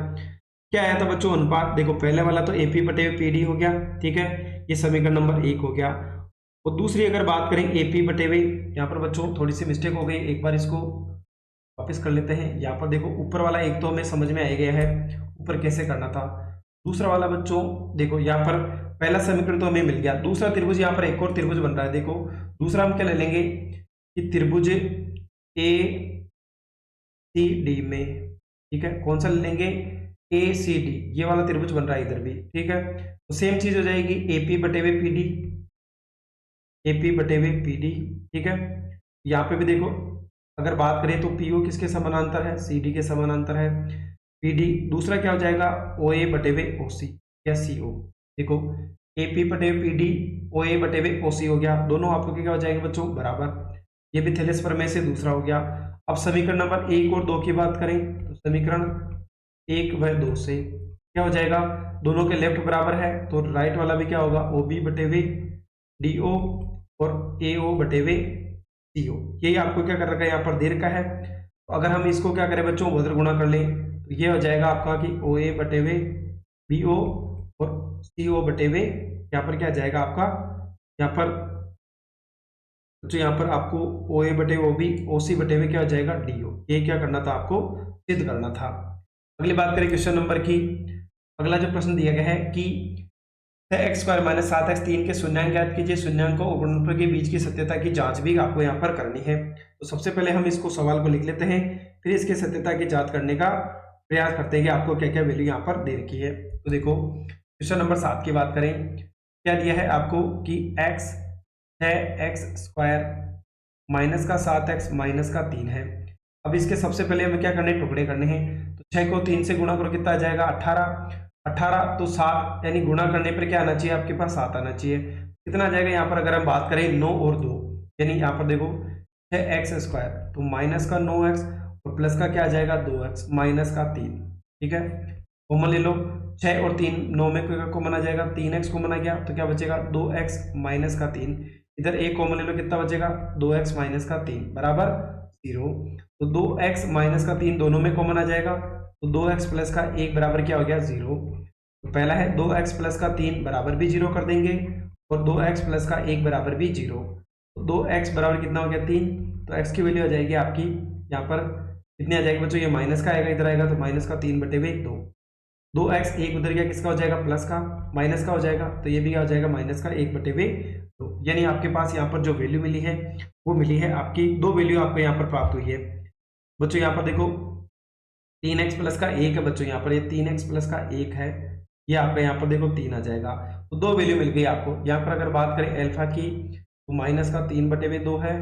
क्या आया था बच्चों अनुपात, देखो पहले वाला तो AP बटे PD हो गया, ठीक है, ये समीकरण नंबर 1 हो गया। और दूसरी अगर बात करें AP बटे वे, यहाँ पर बच्चों थोड़ी सी मिस्टेक हो गई, एक बार इसको वापस कर लेते हैं। यहाँ पर देखो ऊपर वाला एक तो हमें समझ में आ गया है ऊपर कैसे करना था। दूसरा वाला बच्चों देखो यहाँ पर पहला समीकरण तो हमें मिल गया, दूसरा त्रिभुज, यहाँ पर एक और त्रिभुज बन रहा है। देखो दूसरा हम क्या ले लेंगे कि त्रिभुज ACD में, ठीक है, कौन सा ले लेंगे ACD, ये वाला त्रिभुज बन रहा है इधर भी, ठीक है। तो सेम चीज हो जाएगी AP बटे वे PD, AP बटे वे PD, ठीक है। यहाँ पे भी देखो अगर बात करें तो PO किसके समानांतर है, CD के समानांतर है। PD दूसरा क्या हो जाएगा OA बटे वे OC या CO, देखो AP बटे वे PD OA बटे वे OC हो गया, दोनों आपको क्या हो जाएंगे बच्चों बराबर, ये भी थेलेस प्रमेय से दूसरा हो गया। अब समीकरण नंबर 1 और 2 की बात करें तो समीकरण 1 व 2 से क्या हो जाएगा, दोनों के लेफ्ट बराबर है तो राइट वाला भी क्या होगा OB बटे वे DO और AO बटे वे CO, यही आपको क्या कर रखा है यहाँ पर दे रखा है। तो अगर हम इसको क्या करें बच्चों उधर गुणा कर लें तो ये हो जाएगा आपका कि OA बटे वे BO और CO बटे वे, यहाँ पर क्या जाएगा आपका, यहाँ पर तो यहाँ पर आपको OA बटे OB OC बटे में क्या हो जाएगा DO, ये क्या करना था आपको सिद्ध करना था। अगली बात करें क्वेश्चन नंबर की, अगला जो प्रश्न दिया गया है कि x स्क्वायर माइनस 7x 3 के शून्यांक ज्ञात कीजिए, शून्यांकों और गुणनफल के बीच की सत्यता की जांच भी आपको यहाँ पर करनी है। तो सबसे पहले हम इसको सवाल को लिख लेते हैं, फिर इसके सत्यता की जांच करने का प्रयास करते हैं कि आपको क्या क्या वैल्यू यहाँ पर दे रखी है। तो देखो क्वेश्चन नंबर 7 की बात करें, क्या दिया है आपको कि x है x स्क्वायर माइनस का 7x माइनस का 3 है। अब इसके सबसे पहले हमें क्या करने, टुकड़े करने हैं। तो 6 को 3 से गुणा करो कितना आ जाएगा 18 तो 7 यानी गुणा करने पर क्या आना चाहिए आपके पास 7 आना चाहिए। कितना आ जाएगा यहाँ पर अगर हम बात करें 9 और 2, यानी यहाँ पर देखो 6x स्क्वायर तो माइनस का 9x और प्लस का क्या आ जाएगा 2x माइनस का 3, ठीक है। कॉमन ले लो, 6 और 3 9 में कॉमन आ जाएगा, 3x कॉमन आ गया तो क्या बचेगा 2x माइनस का 3, इधर एक कॉमन ले लो कितना बचेगा 2x माइनस का 3 बराबर 0। तो 2x माइनस का 3 दोनों में कॉमन आ जाएगा तो 2x प्लस का 1 बराबर क्या हो गया 0। तो पहला है 2x प्लस का 3 बराबर भी 0 कर देंगे और 2x प्लस का 1 बराबर भी 0। तो 2x बराबर कितना हो गया 3, तो x की वैल्यू आ जाएगी आपकी यहाँ पर कितनी आ जाएगी बच्चों, ये माइनस का आएगा इधर आएगा तो माइनस का 3 बटे में 2, 2x 1 उधर गया किसका हो जाएगा प्लस का, माइनस का हो जाएगा तो ये भी क्या हो जाएगा माइनस का 1 बटे में 2। यानी आपके पास यहाँ पर जो वैल्यू मिली है वो मिली है आपकी, दो वैल्यू आपको यहाँ पर प्राप्त हुई है बच्चों। यहाँ पर देखो 3x प्लस का 1 है बच्चों, यहाँ पर ये 3x प्लस का 1 है, ये आपका यहाँ पर देखो 3 आ जाएगा। तो दो वैल्यू मिल गई आपको। यहाँ पर अगर बात करें अल्फा की तो माइनस का 3 बटे में 2 है,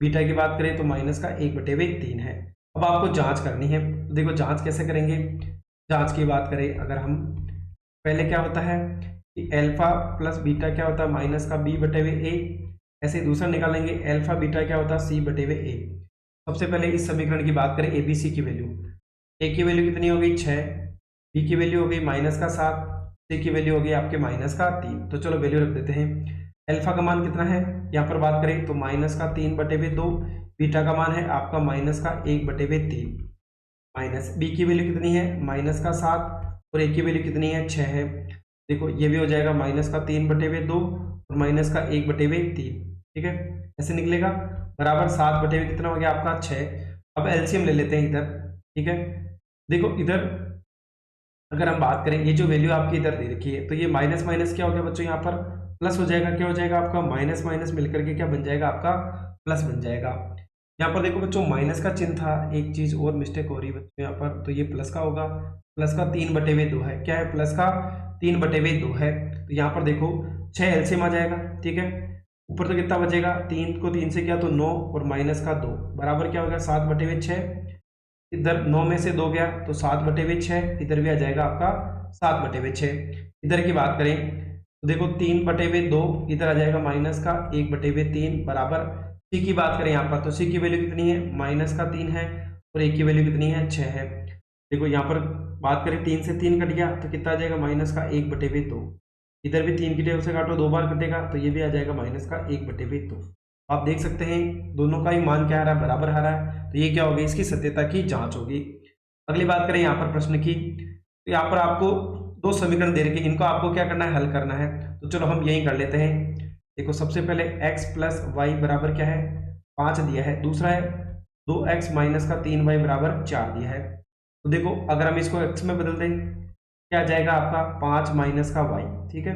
बीटा की बात करें तो माइनस का 1 बटे में 3 है। अब आपको जांच करनी है, तो देखो जांच कैसे करेंगे। जांच की बात करें अगर हम, पहले क्या होता है कि अल्फा प्लस बीटा क्या होता है माइनस का b बटे में a, ऐसे ही दूसरा निकालेंगे अल्फा बीटा क्या होता है c बटे में a। सबसे पहले इस समीकरण की बात करें ABC की वैल्यू, a की वैल्यू कितनी हो गई 6, b की वैल्यू हो गई माइनस का 7, c की वैल्यू हो गई आपके माइनस का 3। तो चलो वैल्यू रख देते हैं। अल्फा का मान कितना है यहाँ पर बात करें तो माइनस का 3 बटे में 2, बीटा का मान है आपका माइनस का 1 बटे में 3, माइनस बी की वैल्यू कितनी है माइनस का 7 और ए की वैल्यू कितनी है 6 है। देखो ये भी हो जाएगा माइनस का 3 बटे में 2 और माइनस का 1 बटे में 3, ठीक है, ऐसे निकलेगा बराबर 7 बटे में कितना हो गया आपका 6। अब एलसीएम ले लेते हैं इधर, ठीक है। देखो इधर अगर हम बात करें ये जो वैल्यू आपकी इधर दे रखी है तो ये माइनस माइनस क्या हो गया बच्चों यहाँ पर प्लस हो जाएगा, क्या हो जाएगा आपका माइनस माइनस मिलकर के क्या बन जाएगा आपका प्लस बन जाएगा। यहाँ पर देखो बच्चों माइनस का चिन्ह था, एक चीज और मिस्टेक हो रही है बच्चों यहाँ पर, तो ये प्लस का होगा, प्लस का 3 बटे में 2 है, क्या है प्लस का 3 बटे में 2 है। तो यहाँ पर देखो 6 एलसीएम आ जाएगा, ठीक है, ऊपर तो कितना बचेगा 3 को 3 से किया तो 9 और माइनस का 2 बराबर क्या हो गया 7 बटे में 6, इधर 9 में से 2 गया तो 7 बटे में 6, इधर भी आ जाएगा आपका 7 बटे में 6। इधर की बात करें तो देखो 3 बटे में 2 इधर आ जाएगा माइनस का 1 बटे में 3 बराबर, सी की बात करें यहाँ पर तो सी की वैल्यू कितनी है माइनस का 3 है और ए की वैल्यू कितनी है 6 है। देखो यहाँ पर बात करें 3 से 3 कट गया तो कितना आ जाएगा माइनस का 1 बटे में 2, इधर भी 3 की टेबल से काटो 2 बार कटेगा तो ये भी आ जाएगा माइनस का 1 बटे में 2। आप देख सकते हैं दोनों का ही मान क्या आ रहा है बराबर आ रहा है, तो ये क्या होगी इसकी सत्यता की जांच होगी। अगली बात करें यहाँ पर प्रश्न की, तो यहाँ पर आपको दो समीकरण दे रखे, इनको आपको क्या करना है, हल करना है। तो चलो हम यही कर लेते हैं। देखो सबसे पहले x प्लस वाई बराबर क्या है, 5 दिया है। दूसरा है 2x माइनस का 3y बराबर 4 दिया है। तो देखो अगर हम इसको x में बदल दें, क्या आ जाएगा आपका 5 माइनस का y, ठीक है।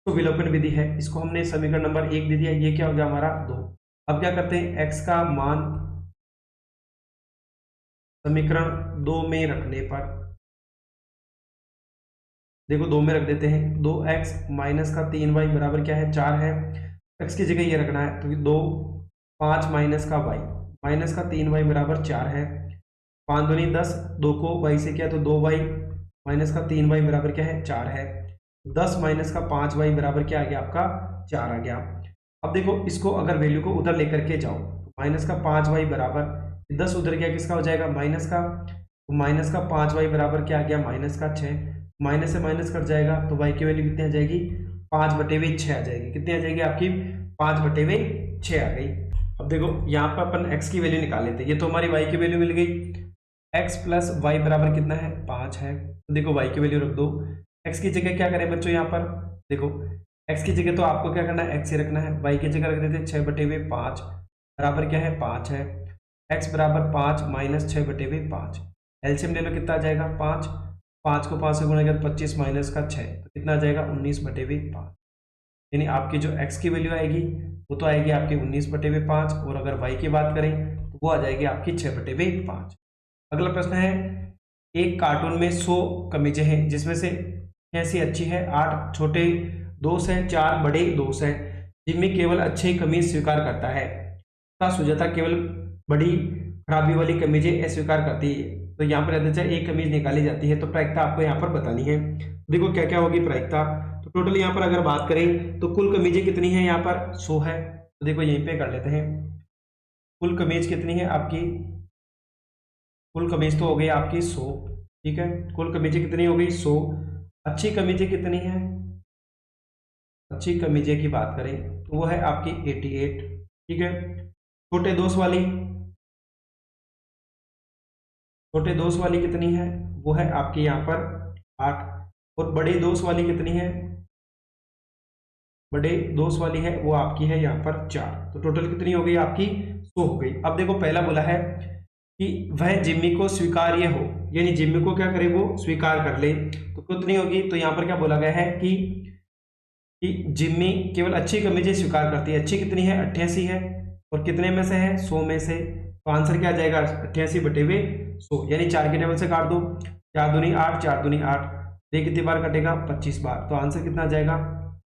तो विलोपन विधि है, इसको हमने समीकरण नंबर 1 दे दिया, ये क्या हो गया हमारा 2। अब क्या करते हैं, x का मान समीकरण 2 में रखने पर, देखो 2 में रख देते हैं। 2x माइनस का 3y बराबर क्या है, 4 है। x की जगह ये रखना है, तो 2 5 माइनस का y माइनस का 3y बराबर 4 है। 5 दूनी 10, 2 को y से किया तो 2y माइनस का 3y बराबर क्या है, 4 है। 10 माइनस का 5y बराबर क्या आ गया आपका, 4 आ गया। अब देखो इसको अगर वैल्यू को उधर लेकर के जाओ, माइनस का 5y बराबर 10 उधर गया, किसका हो जाएगा, माइनस का। तो माइनस का 5y बराबर क्या आ गया, माइनस का 6। माइनस से माइनस कट जाएगा तो y की वैल्यू कितनी आ जाएगी, 5/6 आ जाएगी। कितनी आ जाएगी आपकी, 5/6 आ गई। अब देखो यहाँ पर अपन x की वैल्यू निकाल लेते हैं, ये तो हमारी y की वैल्यू मिल गई। x प्लस वाई बराबर कितना है, 5 है। तो देखो y की वैल्यू रख दो। x की जगह क्या करें बच्चों, यहाँ पर देखो x की जगह तो आपको क्या करना है, x ही रखना है। y की जगह रख देते हैं 6/5 बराबर क्या है, 5 है। x बराबर 5 माइनस 6/5, एलसीएम ले लो, कितना आ जाएगा 5। 5 को 5 से गुणा किया 25 माइनस का 6, तो कितना आ जाएगा 19/5। यानी आपकी जो x की वैल्यू आएगी वो तो आएगी आपकी 19/5, और अगर y की बात करें तो वो आ जाएगी आपकी 6/5। अगला प्रश्न है, एक कार्टून में 100 कमीजें हैं, जिसमें से कैसी अच्छी है, 8 छोटे दोस्त हैं, 4 बड़े दोस्त हैं। जिनमें केवल अच्छी कमीज स्वीकार करता है तथा सुजाता केवल बड़ी खराबी वाली कमीजें अस्वीकार करती है। तो यहाँ पर रहता है एक कमीज निकाली जाती है, तो प्रायिकता आपको यहाँ पर बतानी है। देखो क्या क्या होगी प्रायिकता। तो टोटल यहाँ पर अगर बात करें तो कुल कमीजें कितनी है, यहाँ पर 100 है। तो देखो यहीं पे कर लेते हैं, कुल कमीज कितनी है आपकी, कुल कमीज तो हो गई आपकी 100, ठीक है। कुल कमीजें कितनी हो गई, 100। अच्छी कमीजें कितनी है, अच्छी कमीजें की बात करें तो वो है आपकी 88, ठीक है। छोटे दोस्त वाली, छोटे दोस्त वाली कितनी है, वो है आपकी यहाँ पर 8। और बड़े दोस्त वाली कितनी है, बड़े दोस्त वाली है वो आपकी है यहाँ पर 4। तो टोटल कितनी हो गई आपकी, 100 हो गई। अब देखो पहला बोला है कि वह जिम्मी को स्वीकार्य हो, यानी जिम्मी को क्या करे, वो स्वीकार कर ले। तो कितनी होगी, तो यहाँ पर क्या बोला गया है कि जिम्मी केवल अच्छी कमीजें स्वीकार करती है। अच्छी कितनी है, 88 है। और कितने में से है, 100 में से। तो आंसर क्या आ जाएगा, 88/100, यानी 4 के टेबल से काट दो। 4 दूनी 8, 4 दूनी 8, ये कितनी बार कटेगा, 25 बार। तो आंसर कितना आ जाएगा,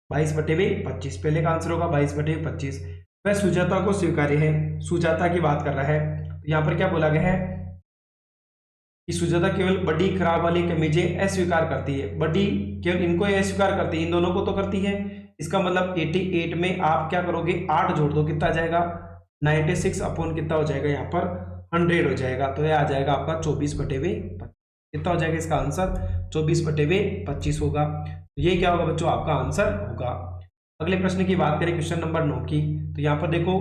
22/25। पहले का आंसर होगा 22/25। वह सुजाता को स्वीकार्य है, सुजाता की बात कर रहा है। तो यहाँ पर क्या बोला गया है कि सुजाता केवल बड़ी खराब वाली कमीजें अस्वीकार करती है। बड़ी केवल इनको अस्वीकार करती है, इन दोनों को तो करती है। इसका मतलब 88 में आप क्या करोगे, 8 जोड़ दो, कितना आ जाएगा 96 अपॉन कितना हो जाएगा यहाँ पर 100 हो जाएगा। तो ये आ जाएगा आपका 24/25। कितना हो जाएगा इसका आंसर, 24/25 होगा। ये क्या होगा बच्चों, आपका आंसर होगा। अगले प्रश्न की बात करें, क्वेश्चन नंबर 9 की। तो यहाँ पर देखो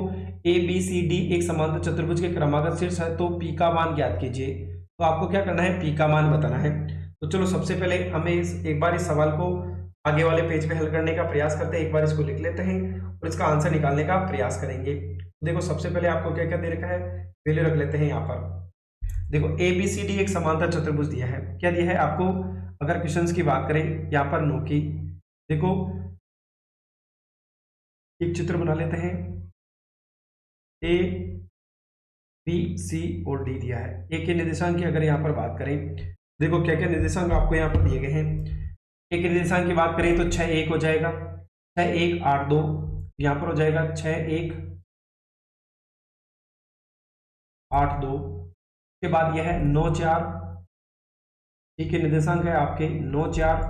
ABCD एक समांतर चतुर्भुज के क्रमागत शीर्ष है, तो P का मान ज्ञात कीजिए। तो आपको क्या करना है, P का मान बताना है। तो चलो सबसे पहले हमें एक बार इस सवाल को आगे वाले पेज पे हल करने का प्रयास करते हैं। एक बार इसको लिख लेते हैं और इसका आंसर निकालने का प्रयास करेंगे। देखो सबसे पहले आपको क्या क्या दे रखा है, वैल्यू रख लेते हैं यहाँ पर। देखो ABCD एक समांतर चतुर्भुज दिया है, क्या दिया है आपको। अगर क्वेश्चंस की बात करें यहाँ पर 9 की, देखो एक चित्र बना लेते हैं। A B C और D दिया है। A के निर्देशांक की अगर यहाँ पर बात करें, देखो क्या क्या निर्देशांक आपको यहाँ पर दिए गए हैं। A के निर्देशांक की बात करें तो 6 1 हो जाएगा, 6 1 8 2, यहाँ पर हो जाएगा 6 1 8 2। के बाद यह है 9 4, P के निर्देशांक है आपके 9 4,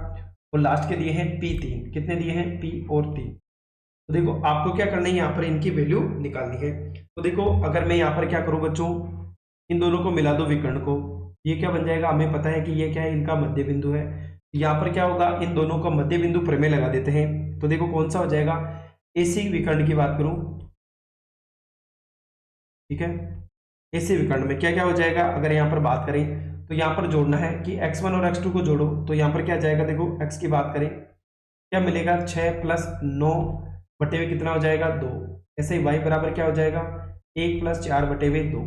और लास्ट के दिए हैं P 3। कितने दिए हैं, P और 3। तो देखो आपको क्या करना है, यहाँ पर इनकी वैल्यू निकालनी है। तो देखो अगर मैं यहाँ पर क्या करूँ बच्चों, इन दोनों को मिला दो विकर्ण को, ये क्या बन जाएगा, हमें पता है कि ये क्या है, इनका मध्य बिंदु है। यहाँ पर क्या होगा, इन दोनों का मध्य बिंदु प्रमेय लगा देते हैं। तो देखो कौन सा हो जाएगा, AC विकर्ण की बात करूं, ठीक है। AC विकर्ण में क्या क्या हो जाएगा, अगर यहाँ पर बात करें तो यहाँ पर जोड़ना है कि x1 और x2 को जोड़ो, तो यहाँ पर क्या जाएगा, देखो x की बात करें क्या मिलेगा, 6 प्लस 9 बटे हुए कितना हो जाएगा 2। ऐसे ही y बराबर क्या हो जाएगा 1 प्लस 4 बटे हुए 2।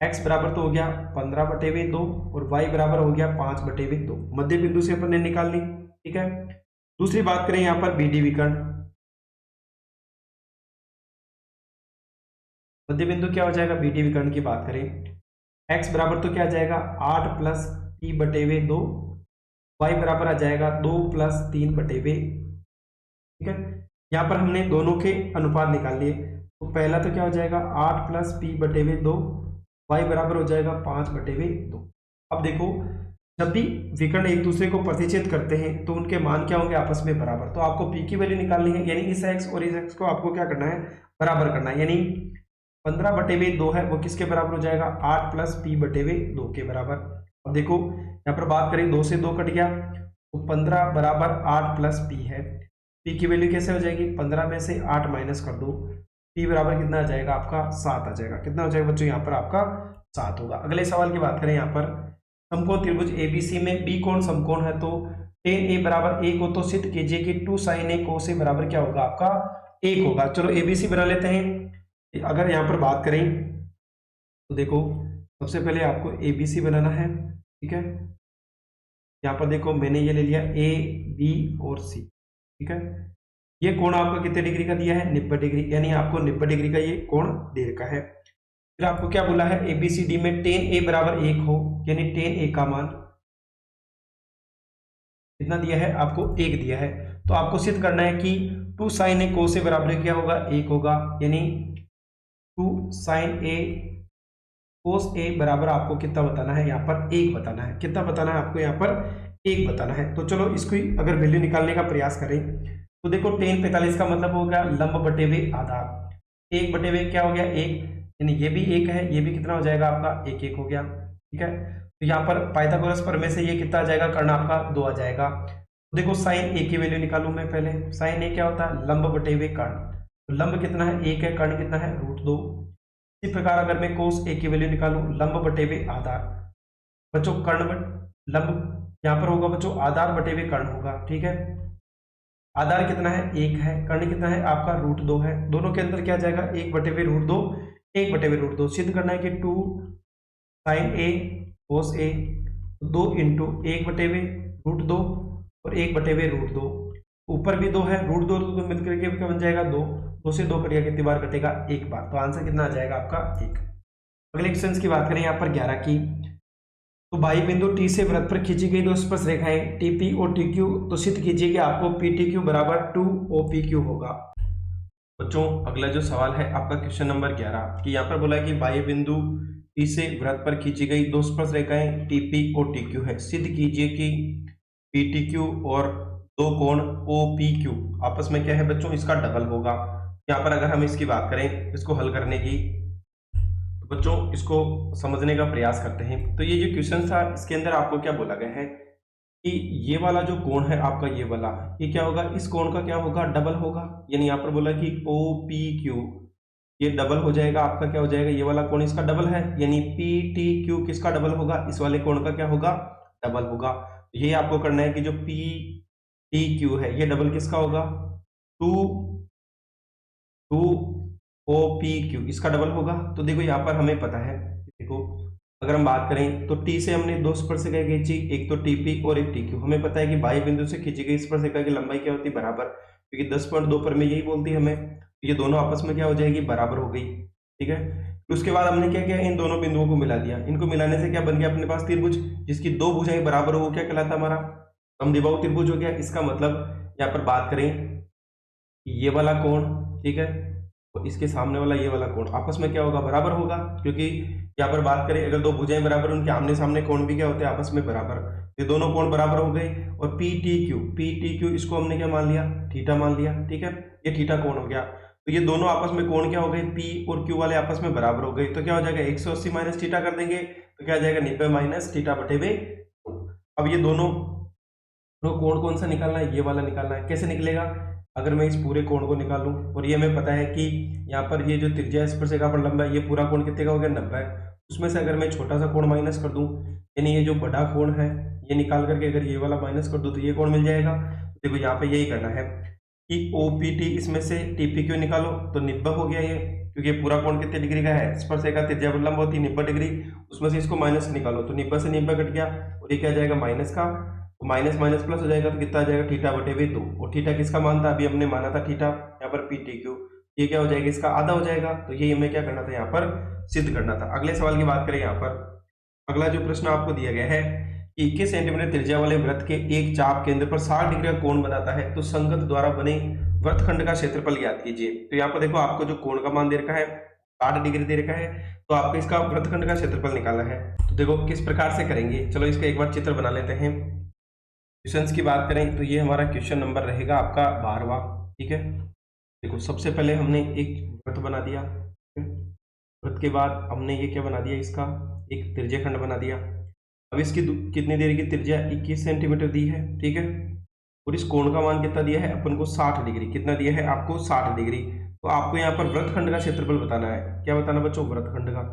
x बराबर तो हो गया 15 बटे हुए 2 और y बराबर हो गया 5 बटे हुए 2। मध्य बिंदु से अपन ने निकाल ली, ठीक है। दूसरी बात करें यहाँ पर BD विकर्ण, मध्य बिंदु क्या हो जाएगा BD विकर्ण की बात करें, x बराबर तो क्या आ जाएगा 8 प्लस p बटे हुए 2, y बराबर आ जाएगा 2 प्लस 3 बटे हुए, ठीक है। यहाँ पर हमने दोनों के अनुपात निकाल लिए, तो पहला तो क्या हो जाएगा 8 प्लस p बटे हुए 2, y बराबर हो जाएगा 5 बटे हुए 2। अब देखो जब भी विकर्ण एक दूसरे को प्रतिच्छेद करते हैं तो उनके मान क्या होंगे आपस में बराबर, तो आपको p की वैल्यू निकालनी है, यानी इस x और इस x को आपको क्या करना है बराबर करना है, यानी 15 बटे हुए 2 है वो किसके बराबर हो जाएगा 8 प्लस p बटे हुए 2 के बराबर। अब देखो यहाँ पर बात करें 2 से 2 कट गया, तो 15 बराबर 8 प्लस p है, p की वैल्यू कैसे हो जाएगी 15 में से 8 माइनस कर दो, p बराबर कितना आ जाएगा आपका 7 आ जाएगा। कितना हो जाएगा बच्चों यहाँ पर आपका 7 होगा। अगले सवाल की बात करें, यहाँ पर समकोण त्रिभुज ABC में b कोण समकोण है, तो tan a बराबर 1 हो तो सिद्ध कीजिए कि 2 sin a cos a बराबर क्या होगा आपका 1 होगा। चलो ABC बना लेते हैं। अगर यहाँ पर बात करें तो देखो सबसे पहले आपको ABC बनाना है, ठीक है। यहाँ पर देखो मैंने ये ले लिया A B और C, ठीक है। ये कोण आपका कितने डिग्री का दिया है 90 डिग्री, यानी आपको 90 डिग्री का ये कोण दे रखा है। फिर आपको क्या बोला है ABCD में tan A बराबर 1 हो, यानी tan A का मान कितना दिया है आपको 1 दिया है, तो आपको सिद्ध करना है कि 2 sin A cos A बराबर क्या होगा 1 होगा, यानी 2 sin A cos A बराबर आपको कितना बताना है यहाँ पर 1 बताना है। कितना बताना है आपको यहाँ पर 1 बताना है। तो चलो इसको अगर वैल्यू निकालने का प्रयास करें तो देखो tan 45 का मतलब हो गया लंब बटे हुए आधार, 1 बटे हुए क्या हो गया 1, यानी ये भी 1 है, ये भी कितना हो जाएगा आपका 1 1 हो गया, ठीक है। तो यहाँ पर पाइथागोरस प्रमेय से ये कितना आ जाएगा कर्ण आपका 2 आ जाएगा। तो देखो sin A की वैल्यू निकालूं मैं पहले, sin A क्या होता है लंब बटे हुए कर्ण, तो लंब कितना है 1 है, कर्ण कितना है √2। इसी प्रकार अगर मैं cos A की वैल्यू निकालूं लंब बटे हुए आधार, बच्चों कर्ण लंब यहाँ पर होगा बच्चों आधार बटे हुए कर्ण होगा, ठीक है। आधार कितना है 1 है, कर्ण कितना है आपका √2 है, दोनों के अंदर क्या जाएगा 1 बटे हुए √2, 1 बटे हुए √2। सिद्ध करना है कि 2 sin A cos A, 2 into 1 बटे हुए √2 और 1 बटे हुए √2, ऊपर भी 2 है, √2 तो मिलकर के क्या बन जाएगा 2, 2 से 2 कट गया, कितनी बार कटेगा एक बार, तो आंसर कितना आ जाएगा आपका 1। अगले क्वेश्चन की बात करें यहाँ पर 11 की, तो बाई बिंदु T से वृत्त पर खींची गई दो स्पर्श रेखाएं TP और TQ, तो सिद्ध कीजिए कि आपको PTQ बराबर 2OPQ होगा। बच्चों अगला जो सवाल है आपका क्वेश्चन नंबर 11 कि यहाँ पर बोला है कि बाह्य बिंदु T से वृत्त पर खींची गई दो स्पर्श रेखाएं TP और TQ है, सिद्ध कीजिए कि PTQ और दो कोण OPQ आपस में क्या है बच्चों इसका डबल होगा। यहाँ पर अगर हम इसकी बात करें इसको हल करने की, तो बच्चों इसको समझने का प्रयास करते हैं। तो ये जो क्वेश्चन था इसके अंदर आपको क्या बोला गया है कि ये वाला जो कोण है आपका ये वाला, ये क्या होगा इस कोण का क्या होगा डबल होगा, यानी यहाँ पर बोला कि OPQ ये डबल हो जाएगा आपका, क्या हो जाएगा ये वाला कोण इसका डबल है, यानी PTQ किसका डबल होगा इस वाले कोण का क्या होगा डबल होगा। ये आपको करना है कि जो PTQ है ये डबल किसका होगा 2OPQ इसका डबल होगा। तो देखो यहाँ पर हमें पता है, देखो अगर हम बात करें तो T से हमने दो स्पर्शिकाएं खींची, एक तो TP और एक TQ। हमें पता है कि बाह्य बिंदु से खींची गई स्पर्शिका की लंबाई क्या होती है बराबर, क्योंकि 10.2 पर में यही बोलती है हमें, ये दोनों आपस में क्या हो जाएगी बराबर हो गई, ठीक है। तो उसके बाद हमने क्या किया इन दोनों बिंदुओं को मिला दिया, इनको मिलाने से क्या बन गया अपने पास त्रिभुज जिसकी दो भुजाएं बराबर हो, क्या कहलाता हमारा समद्विबाहु त्रिभुज हो गया। इसका मतलब यहाँ पर बात करें ये वाला कोण, ठीक है, तो इसके सामने वाला ये वाला कोण आपस में क्या होगा बराबर होगा, क्योंकि यहाँ पर बात करें अगर दो भुजाएं बराबर उनके आमने सामने कोण भी क्या होते हैं आपस में बराबर, ये दोनों कोण बराबर हो गए। और PTQ इसको हमने क्या मान लिया थीटा मान लिया, ठीक है, ये थीटा कोण हो गया। तो ये दोनों आपस में कोण क्या हो गए P और Q वाले आपस में बराबर हो गए, तो क्या हो जाएगा 180 माइनस थीटा कर देंगे तो क्या आ जाएगा 90 माइनस थीटा बटे हुए। अब ये दोनों कोण कौन सा निकालना है ये वाला निकालना है, कैसे निकलेगा अगर मैं इस पूरे कोण को निकालूं और ये हमें पता है कि यहाँ पर ये जो त्रिज्या स्पर्शिका पर लंबा है ये पूरा कोण कितने का हो गया 90 है, उसमें से अगर मैं छोटा सा कोण माइनस कर दूं यानी ये जो बड़ा कोण है ये निकाल करके अगर ये वाला माइनस कर दो तो ये कोण मिल जाएगा। देखो यहाँ पे यही करना है कि OPT इसमें से TPQ निकालो तो 90 हो गया ये, क्योंकि पूरा कोण कितने डिग्री का है, स्पर्शरेखा का त्रिज्या लंब होती है 90 डिग्री, उसमें से इसको माइनस निकालो तो 90 से 90 कट गया और ये क्या जाएगा माइनस का, तो माइनस माइनस प्लस हो जाएगा तो कितना आ जाएगा थीटा बटे वे 2, और थीटा किसका मान था, अभी हमने माना था थीटा, यहाँ पर PTQ, ये क्या हो जाएगा इसका आधा हो जाएगा, तो ये हमें क्या करना था यहाँ पर सिद्ध करना था। अगले सवाल की बात करें यहाँ पर, अगला जो प्रश्न आपको दिया गया है कि 21 सेंटीमीटर त्रिज्या वाले वृत्त के एक चाप केंद्र पर 60 डिग्री का कोण बनाता है तो संगत द्वारा बने वृत्तखंड का क्षेत्रफल ज्ञात कीजिए। तो यहाँ पर देखो आपको जो कोण का मान दे रखा है 60 डिग्री दे रखा है, तो आपको इसका वृत्तखंड का क्षेत्रफल निकालना है। तो देखो किस प्रकार से करेंगे, चलो इसका एक बार चित्र बना लेते हैं। क्वेश्चंस की बात करें तो ये हमारा क्वेश्चन नंबर रहेगा आपका 12वां, ठीक है। देखो सबसे पहले हमने एक वृत्त बना दिया, वृत्त के बाद हमने ये क्या बना दिया, इसका एक त्रिज्यखंड बना दिया। अब इसकी कितनी देर की त्रिज्या 21 सेंटीमीटर दी है, ठीक है, और इस कोण का मान कितना दिया है अपन को 60 डिग्री, कितना दिया है आपको 60 डिग्री। तो आपको यहाँ पर वृत्तखंड का क्षेत्रफल बताना है, क्या बताना बच्चों, वृत्तखंड का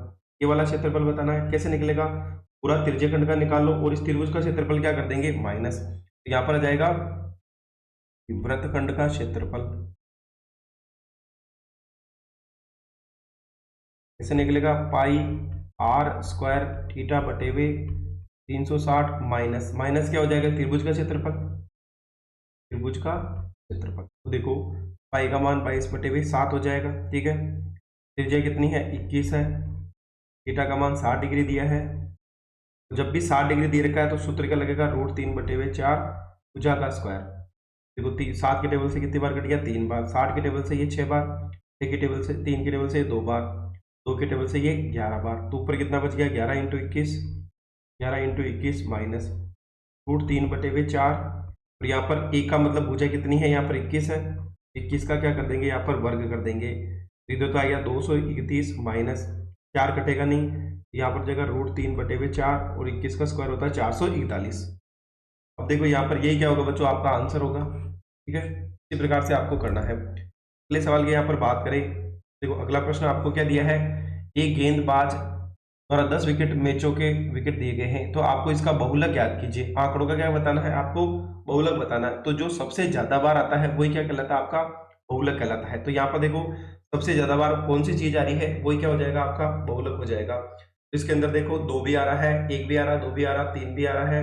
ये वाला क्षेत्रफल बताना है। कैसे निकलेगा, पूरा त्रिज्यखंड का निकाल लो और इस त्रिभुज का क्षेत्रफल क्या कर देंगे माइनस, तो यहाँ पर आ जाएगा वृत्तखंड का क्षेत्रफल, कैसे निकलेगा, पाई r स्क्वायर थीटा बटे वे 360 माइनस माइनस क्या हो जाएगा त्रिभुज का क्षेत्रफल, त्रिभुज का क्षेत्रफल। तो देखो पाई का मान 22 बटे वे 7 हो जाएगा, ठीक है। त्रिज्या कितनी है 21 है, थीटा का मान 60 डिग्री दिया है, तो जब भी 60 डिग्री दे रखा है तो सूत्र क्या लगेगा, √3 बटे वे 4 भुजा का स्क्वायर। देखो 7 के टेबल से कितनी बार कट गया 3 बार, 60 के टेबल से ये 6 बार, 6 के टेबल से 3 के टेबल से 2 बार, 2 के टेबल से ये 11 बार, तो ऊपर कितना बच गया 11 इंटू 21, 11 इंटू 21 माइनस √3 बटे वे 4, और यहाँ पर एक का मतलब भुजा कितनी है, यहाँ पर 21 है, 21 का क्या कर देंगे यहाँ पर वर्ग कर देंगे, इधर तो आ गया 231 माइनस 4 कटेगा नहीं, यहाँ पर जगह √3 बटे वे 4 और 21 का स्क्वायर होता है 441। अब देखो यहाँ पर यही क्या होगा बच्चों, आपका आंसर होगा, ठीक है। इसी प्रकार से आपको करना है। अगले सवाल की यहाँ पर बात करें, देखो अगला प्रश्न आपको क्या दिया है, एक गेंदबाज द्वारा 10 विकेट मैचों के विकेट दिए गए हैं, तो आपको इसका बहुलक ज्ञात कीजिए। आंकड़ों का क्या बताना है, आपको बहुलक बताना है, तो जो सबसे ज्यादा बार आता है वही क्या कहलाता है, आपका बहुलक कहलाता है। तो यहाँ पर देखो सबसे ज्यादा बार कौन सी चीज आ रही है, वही क्या हो जाएगा आपका बहुलक हो जाएगा। इसके अंदर देखो 2 भी आ रहा है, 1 भी आ रहा है, 2 भी आ रहा, 3 भी आ रहा है,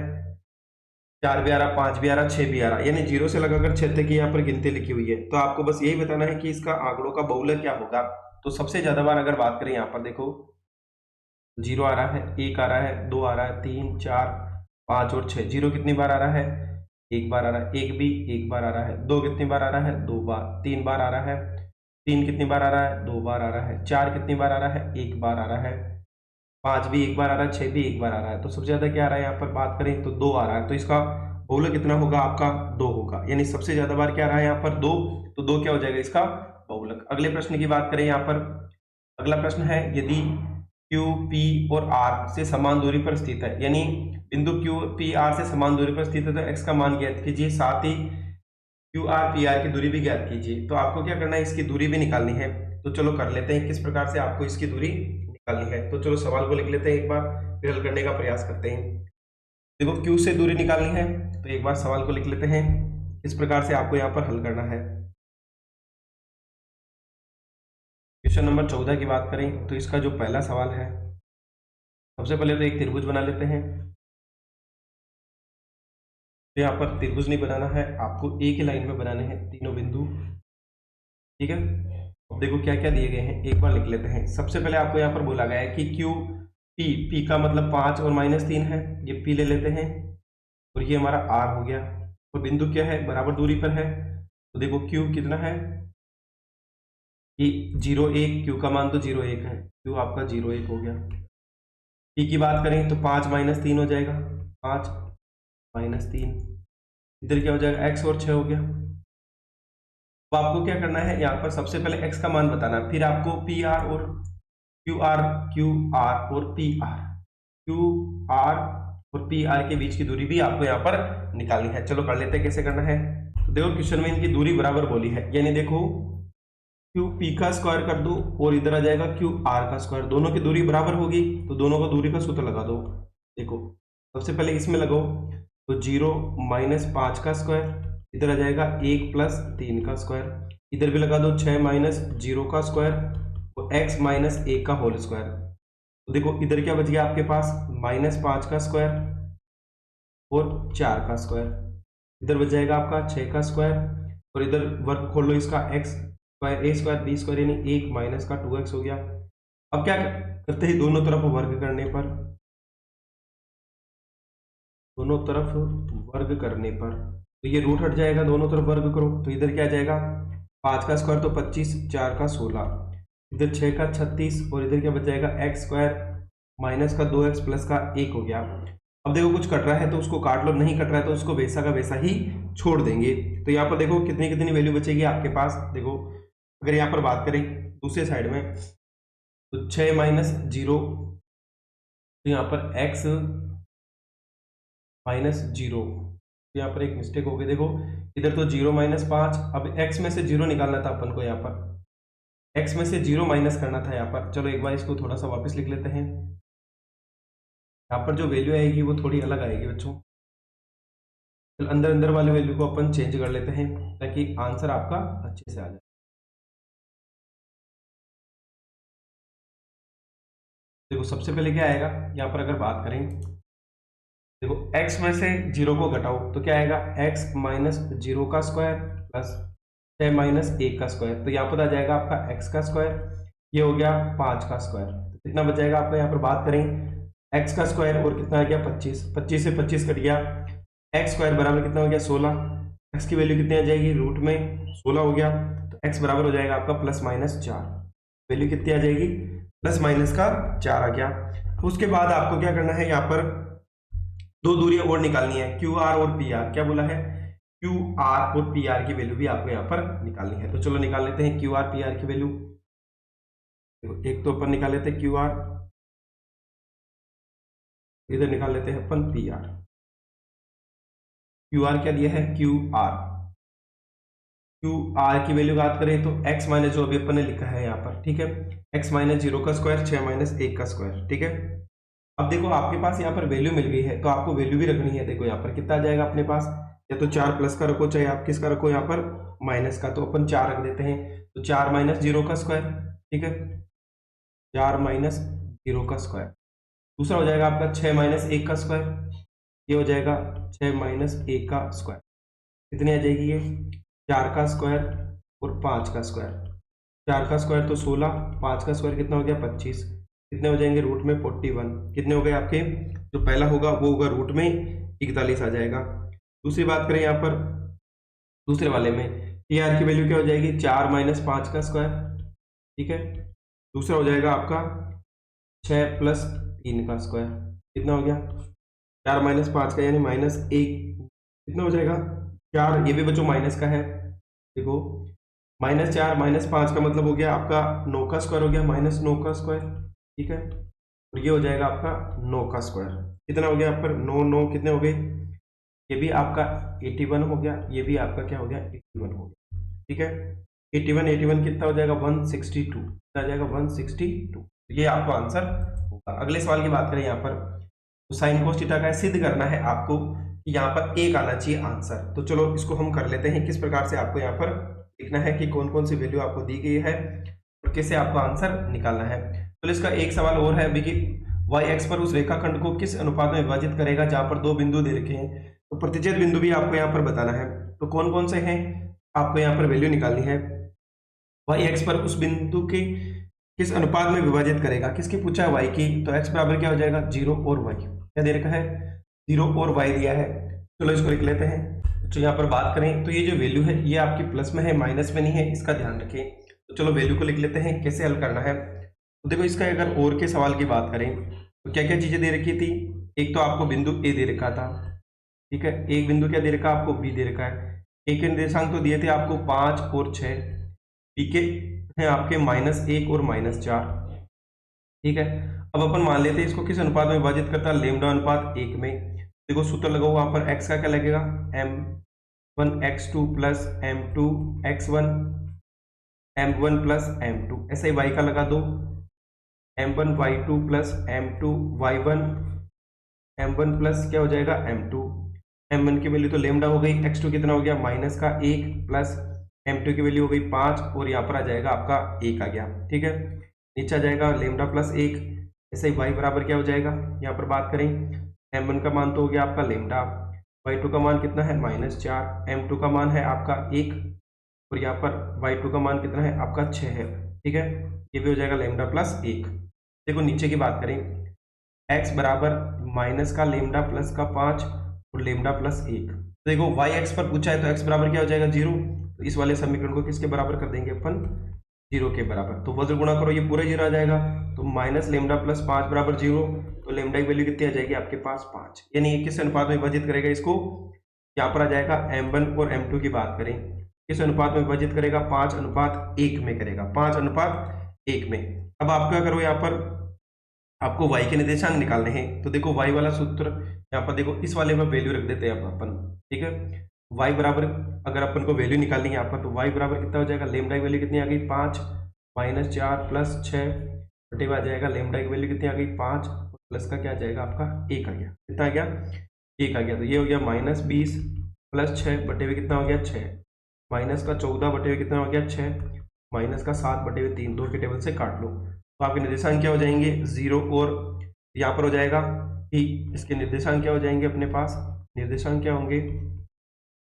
4 भी आ रहा, 5 भी आ रहा, 6 भी आ रहा, यानी 0 से लगाकर 6 तक की यहाँ पर गिनती लिखी हुई है। तो आपको बस यही बताना है कि इसका आंकड़ों का बहुलक क्या होगा। तो सबसे ज्यादा बार अगर बात करें यहाँ पर देखो 0 आ रहा है, 1 आ रहा है, 2 आ रहा है, 3 4 5 और 6, 0 कितनी बार आ रहा है, 1 बार आ रहा है, 1 भी 1 बार आ रहा है, 2 कितनी बार आ रहा है, 2 बार, 3 बार आ रहा है, 3 कितनी बार आ रहा है, 2 बार आ रहा है, 4 कितनी बार आ रहा है, 1 बार आ रहा है, 5 भी 1 बार आ रहा है, 6 भी 1 बार आ रहा है। तो सबसे ज्यादा क्या आ रहा है यहाँ पर बात करें तो 2 आ रहा है, तो इसका बहुलक कितना होगा आपका 2 होगा, यानी सबसे ज्यादा बार क्या आ रहा है यहाँ पर 2, तो 2 क्या हो जाएगा इसका बहुलक। अगले प्रश्न की बात करें यहाँ पर, अगला प्रश्न है यदि Q, P और R से समान दूरी पर स्थित है, यानी बिंदु Q, P, R से समान दूरी पर स्थित है, तो x का मान ज्ञात कीजिए, साथ ही Q, R, P, R की दूरी भी ज्ञात कीजिए। तो आपको क्या करना है, इसकी दूरी भी निकालनी है। तो चलो कर लेते हैं किस प्रकार से आपको इसकी दूरी निकालनी है। तो चलो सवाल को लिख लेते हैं एक बार, फिर हल करने का प्रयास करते हैं। देखो Q से दूरी निकालनी है, तो एक बार सवाल को लिख लेते हैं किस प्रकार से आपको यहाँ पर हल करना है। क्वेश्चन नंबर 14 की बात करें तो इसका जो पहला सवाल है, सबसे पहले तो एक त्रिभुज बना लेते हैं। तो यहाँ पर त्रिभुज नहीं बनाना है, आपको एक ही लाइन में बनाने हैं तीनों बिंदु, ठीक है। अब देखो क्या क्या दिए गए हैं, एक बार लिख लेते हैं। सबसे पहले आपको यहाँ पर बोला गया है कि Q, P का मतलब 5 और -3 है, ये P ले लेते हैं, और ये हमारा R हो गया, और बिंदु क्या है बराबर दूरी पर है। तो देखो Q कितना है, ये 0,1, Q का मान तो 0,1 है, Q आपका 0,1 हो गया। P की बात करें तो 5 -3 हो जाएगा, 5 -3, इधर क्या हो जाएगा x और 6 हो गया। तो आपको क्या करना है, यहाँ पर सबसे पहले x का मान बताना है, फिर आपको PR और QR और PR, QR और PR के बीच की दूरी भी आपको यहाँ पर निकालनी है। चलो कर लेते हैं कैसे करना है। तो देखो क्वेश्चन में इनकी दूरी बराबर बोली है, यानी देखो QP का स्क्वायर कर दो और इधर आ जाएगा QR का स्क्वायर, दोनों की दूरी बराबर होगी, तो दोनों को दूरी का सूत्र लगा दो। देखो सबसे पहले इसमें लगाओ, तो 0 माइनस 5 का स्क्वायर, इधर आ जाएगा 1 प्लस 3 का स्क्वायर, इधर भी लगा दो 6 माइनस 0 का स्क्वायर, तो x माइनस 1 का होल स्क्वायर। तो देखो इधर क्या बच गया आपके पास, माइनस 5 का स्क्वायर और 4 का स्क्वायर, इधर बच जाएगा आपका 6 का स्क्वायर, और इधर वर्ग खोल लो इसका, x square a square b square यानी 1 माइनस का 2x हो गया। अब क्या करते हैं, दोनों तरफ वर्ग करने पर, दोनों तरफ वर्ग करने पर तो ये रूट हट जाएगा, दोनों तरफ वर्ग करो तो इधर क्या आ जाएगा, 5 का स्क्वायर तो 25, 4 का 16, इधर 6 का 36, और इधर क्या बच जाएगा x स्क्वायर माइनस का 2x प्लस का 1 हो गया। अब देखो कुछ कट रहा है तो उसको काट लो, नहीं कट रहा है तो उसको वैसा का वैसा ही छोड़ देंगे। तो यहाँ पर देखो कितनी कितनी वैल्यू बचेगी आपके पास। देखो अगर यहाँ पर बात करें दूसरे साइड में, तो 6 माइनस 0, तो यहाँ पर x माइनस 0, तो यहाँ पर एक मिस्टेक हो गई। देखो इधर तो 0 माइनस 5, अब x में से 0 निकालना था अपन को, यहाँ पर x में से 0 माइनस करना था यहाँ पर। चलो एक बार इसको थोड़ा सा वापस लिख लेते हैं, यहाँ पर जो वैल्यू आएगी वो थोड़ी अलग आएगी बच्चों। तो अंदर अंदर वाले वैल्यू को अपन चेंज कर लेते हैं ताकि आंसर आपका अच्छे से आ जाए। देखो सबसे पहले क्या आएगा यहाँ पर, अगर बात करें देखो x में से 0 को घटाओ तो क्या आएगा, x माइनस 0 का स्क्वायर प्लस 6 माइनस 1 का स्क्वायर, तो यहाँ पर आ जाएगा आपका x का स्क्वायर, ये हो गया 5 का स्क्वायर। तो कितना बच जाएगा आपका, यहाँ पर बात करें x का स्क्वायर और कितना आ गया 25, 25 से 25 कट गया, x स्क्वायर बराबर कितना हो गया 16, x की वैल्यू कितनी आ जाएगी, रूट में 16 हो गया, तो x बराबर हो जाएगा आपका प्लस माइनस 4, वैल्यू कितनी आ जाएगी, प्लस माइनस का 4 आ गया। उसके बाद आपको क्या करना है, यहाँ पर दो दूरियां और निकालनी है, क्यू आर और पी आर। क्या बोला है, क्यू आर और पी आर की वैल्यू भी आपको यहाँ पर निकालनी है। तो चलो निकाल लेते हैं क्यू आर पी आर की वैल्यू। एक तो अपन निकाल लेते हैं क्यू आर, इधर निकाल लेते हैं अपन पी आर। क्यू आर क्या दिया है, क्यू आर की वैल्यू बात करें तो x माइनस जो अभी अपन ने लिखा है यहाँ पर, ठीक है, x माइनस 0 का स्क्वायर 6 माइनस 1 का स्क्वायर, ठीक है। अब देखो आपके पास यहाँ पर वैल्यू मिल गई है तो आपको वैल्यू भी रखनी है। देखो यहाँ पर कितना आ जाएगा अपने पास, या तो 4 प्लस का रखो चाहे आप किसका रखो, यहाँ पर माइनस का, तो अपन 4 रख देते हैं। तो 4 माइनस 0 का स्क्वायर, ठीक है, 4 माइनस 0 का स्क्वायर। दूसरा हो जाएगा आपका 6 माइनस 1 का स्क्वायर, ये हो जाएगा 6 माइनस 1 का स्क्वायर, कितनी आ जाएगी ये, 4 का स्क्वायर और 5 का स्क्वायर। 4 का स्क्वायर तो 16, 5 का स्क्वायर कितना हो गया 25, कितने हो जाएंगे रूट में 41, कितने हो गए आपके, जो पहला होगा वो होगा रूट में 41 आ जाएगा। दूसरी बात करें यहाँ पर दूसरे वाले में, पी आर की वैल्यू क्या हो जाएगी, 4 माइनस 5 का स्क्वायर, ठीक है। दूसरा हो जाएगा आपका 6 प्लस 3 का स्क्वायर, कितना हो गया 4 माइनस 5 का यानी माइनस 1, कितना हो जाएगा 4, ये भी बच्चों माइनस का है। देखो माइनस 4 माइनस 5 का मतलब हो गया आपका 9 का स्क्वायर हो गया, माइनस 9 का स्क्वायर, ठीक है। और ये हो जाएगा आपका 9 का स्क्वायर, कितना हो गया आप पर 9 9 कितने हो गए, ये भी आपका 81 हो गया, ये भी आपका क्या हो गया 81 हो गया, ठीक है। 81 81 कितना हो जाएगा 162, कितना आ जाएगा 162, ये आपका आंसर होगा। अगले सवाल की बात करें यहाँ पर, तो साइन कोस थीटा का सिद्ध करना है आपको कि यहाँ पर एक आना चाहिए आंसर। तो चलो इसको हम कर लेते हैं, किस प्रकार से आपको यहाँ पर लिखना है कि कौन कौन सी वैल्यू आपको दी गई है और कैसे आपको आंसर निकालना है। तो इसका एक सवाल और है कि y एक्स पर उस रेखाखंड को किस अनुपात में विभाजित करेगा जहां पर दो बिंदु दे रखे हैं। तो प्रतिच्छेद बिंदु भी आपको यहाँ पर बताना है, तो कौन कौन से हैं आपको यहाँ पर वैल्यू निकालनी है। y एक्स पर उस बिंदु के किस अनुपात में विभाजित करेगा, किसकी पूछा है y की, तो x बराबर क्या हो जाएगा 0 और y, क्या दे रखा है 0 और y दिया है। चलो इसको लिख लेते हैं। तो यहाँ पर बात करें तो ये जो वैल्यू है ये आपकी प्लस में है, माइनस में नहीं है, इसका ध्यान रखें। तो चलो वैल्यू को लिख लेते हैं, कैसे हल करना है। तो देखो इसका अगर और के सवाल की बात करें तो क्या क्या चीजें दे रखी थी, एक तो आपको बिंदु ए दे रखा था, ठीक है, एक बिंदु क्या दे रखा आपको बी दे रखा है, एक के निर्देशांक तो दिए थे आपको 5 और 6, बी के हैं आपके -1 और -4, ठीक है। अब अपन मान लेते हैं इसको किस अनुपात में विभाजित करता है, लैम्डा अनुपात 1 में। देखो सूत्र लगाओ, वहां पर x का क्या लगेगा m1 x2 plus m2 x1 m1 plus m2, ऐसे ही y का लगा दो m1 y2 plus m2 y1 m1 plus क्या हो जाएगा m2। m1 की वैल्यू तो लेमडा हो गई, x2 कितना हो गया माइनस का 1 प्लस m2 की वैल्यू हो गई 5 और यहाँ पर आ जाएगा आपका 1 आ गया। ठीक है, नीचे आ जाएगा लेमडा प्लस 1। ऐसे ही y बराबर क्या हो जाएगा, यहाँ पर बात करें m1 का मान तो हो गया आपका लेमडा, y2 का मान कितना है -4, m2 का मान है आपका 1 और यहाँ पर y2 का मान कितना है आपका 6 है। ठीक है, ये भी हो जाएगा लेमडा प्लस 1। देखो नीचे की बात करें, x बराबर माइनस का लेमडा प्लस का 5 और लेमडा प्लस 1। तो देखो y x पर पूछा है तो x बराबर क्या हो जाएगा 0, तो इस वाले समीकरण को किसके बराबर कर देंगे अपन 0 के बराबर। तो वज्र गुणा करो, ये पूरा 0 आ जाएगा, तो माइनस लेमडा प्लस 5 बराबर 0, तो लेमडा की वैल्यू कितनी आ जाएगी आपके पास 5। यानी ये किस अनुपात में विभाजित करेगा इसको, यहाँ पर आ जाएगा m1 और m2 की बात करें किस अनुपात में विभाजित करेगा 5:1 में करेगा, 5:1 में। अब आप क्या करो, यहाँ पर आपको y के निर्देशांक निकालने हैं, तो देखो y वाला सूत्र यहाँ पर देखो इस वाले में वैल्यू रख देते हैं अपन। ठीक है, y बराबर अगर अपन को वैल्यू निकालनी है यहाँ पर, तो y बराबर कितना हो जाएगा, लेमडा की वैल्यू कितनी आ गई 5 -4 प्लस 6 बटे आ जाएगा, लेमडा की वैल्यू कितनी आ गई 5 प्लस का क्या आ जाएगा आपका 1 आ गया। कितना आ गया 1 आ गया, तो ये हो गया -20 प्लस 6 बटे हुए कितना हो गया 6, माइनस का 14 बटे हुए कितना हो गया 6, माइनस का 7 बटे हुए 3, 2 के टेबल से काट लो तो आपके निर्देशांक क्या हो जाएंगे 0 और यहाँ पर हो जाएगा कि इसके निर्देशांक क्या हो जाएंगे अपने पास, निर्देशांक क्या होंगे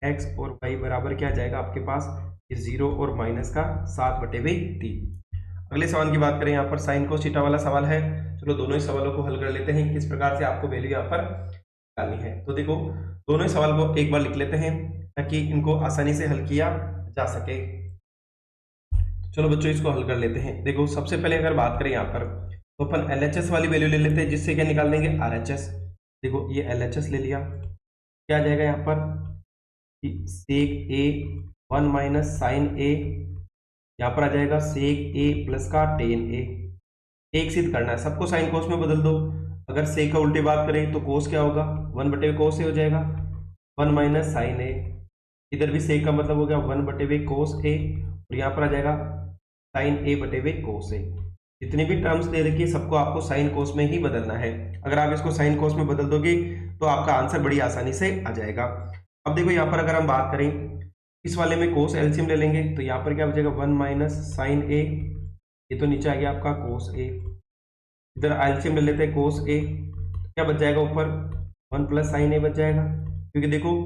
x और y बराबर क्या आ जाएगा आपके पास ये 0 और माइनस का 7 बटे हुए 3। अगले सवाल की बात करें, यहाँ पर साइन कोस थीटा वाला सवाल है। चलो दोनों ही सवालों को हल कर लेते हैं, किस प्रकार से आपको वैल्यू यहाँ पर निकालनी है। तो देखो दोनों ही सवाल को एक बार लिख लेते हैं ताकि इनको आसानी से हल किया जा सके। चलो बच्चों इसको हल कर लेते हैं। देखो सबसे पहले अगर बात करें यहाँ पर तो अपन LHS वाली वैल्यू ले लेते हैं, जिससे क्या निकाल देंगे RHS। देखो ये LHS ले लिया, क्या आ जाएगा यहाँ पर सेक A 1 माइनस साइन A, यहाँ पर आ जाएगा सेक A प्लस का टेन A। एक सिद्ध करना है, सबको साइन कोस में बदल दो। अगर सेक का उल्टी बात करें तो कोस क्या होगा 1 बटे कोस A हो जाएगा, 1 माइनस साइन A। इधर भी सेक का मतलब हो गया 1 बटे कोस A और यहाँ पर आ जाएगा साइन A बटे कोस A। जितनी भी टर्म्स दे रखी है सबको आपको साइन कोस में ही बदलना है। अगर आप इसको साइन कोस में बदल दोगे तो आपका आंसर बड़ी आसानी से आ जाएगा। अब देखो यहाँ पर अगर हम बात करें इस वाले में कोस एलसीएम ले लेंगे तो यहाँ पर क्या बचेगा 1 माइनस साइन A, ये तो नीचे आ गया आपका कोस A। इधर एलसीएम ले लेते हैं कोस A, क्या बच जाएगा ऊपर 1 प्लस साइन A बच जाएगा, क्योंकि देखो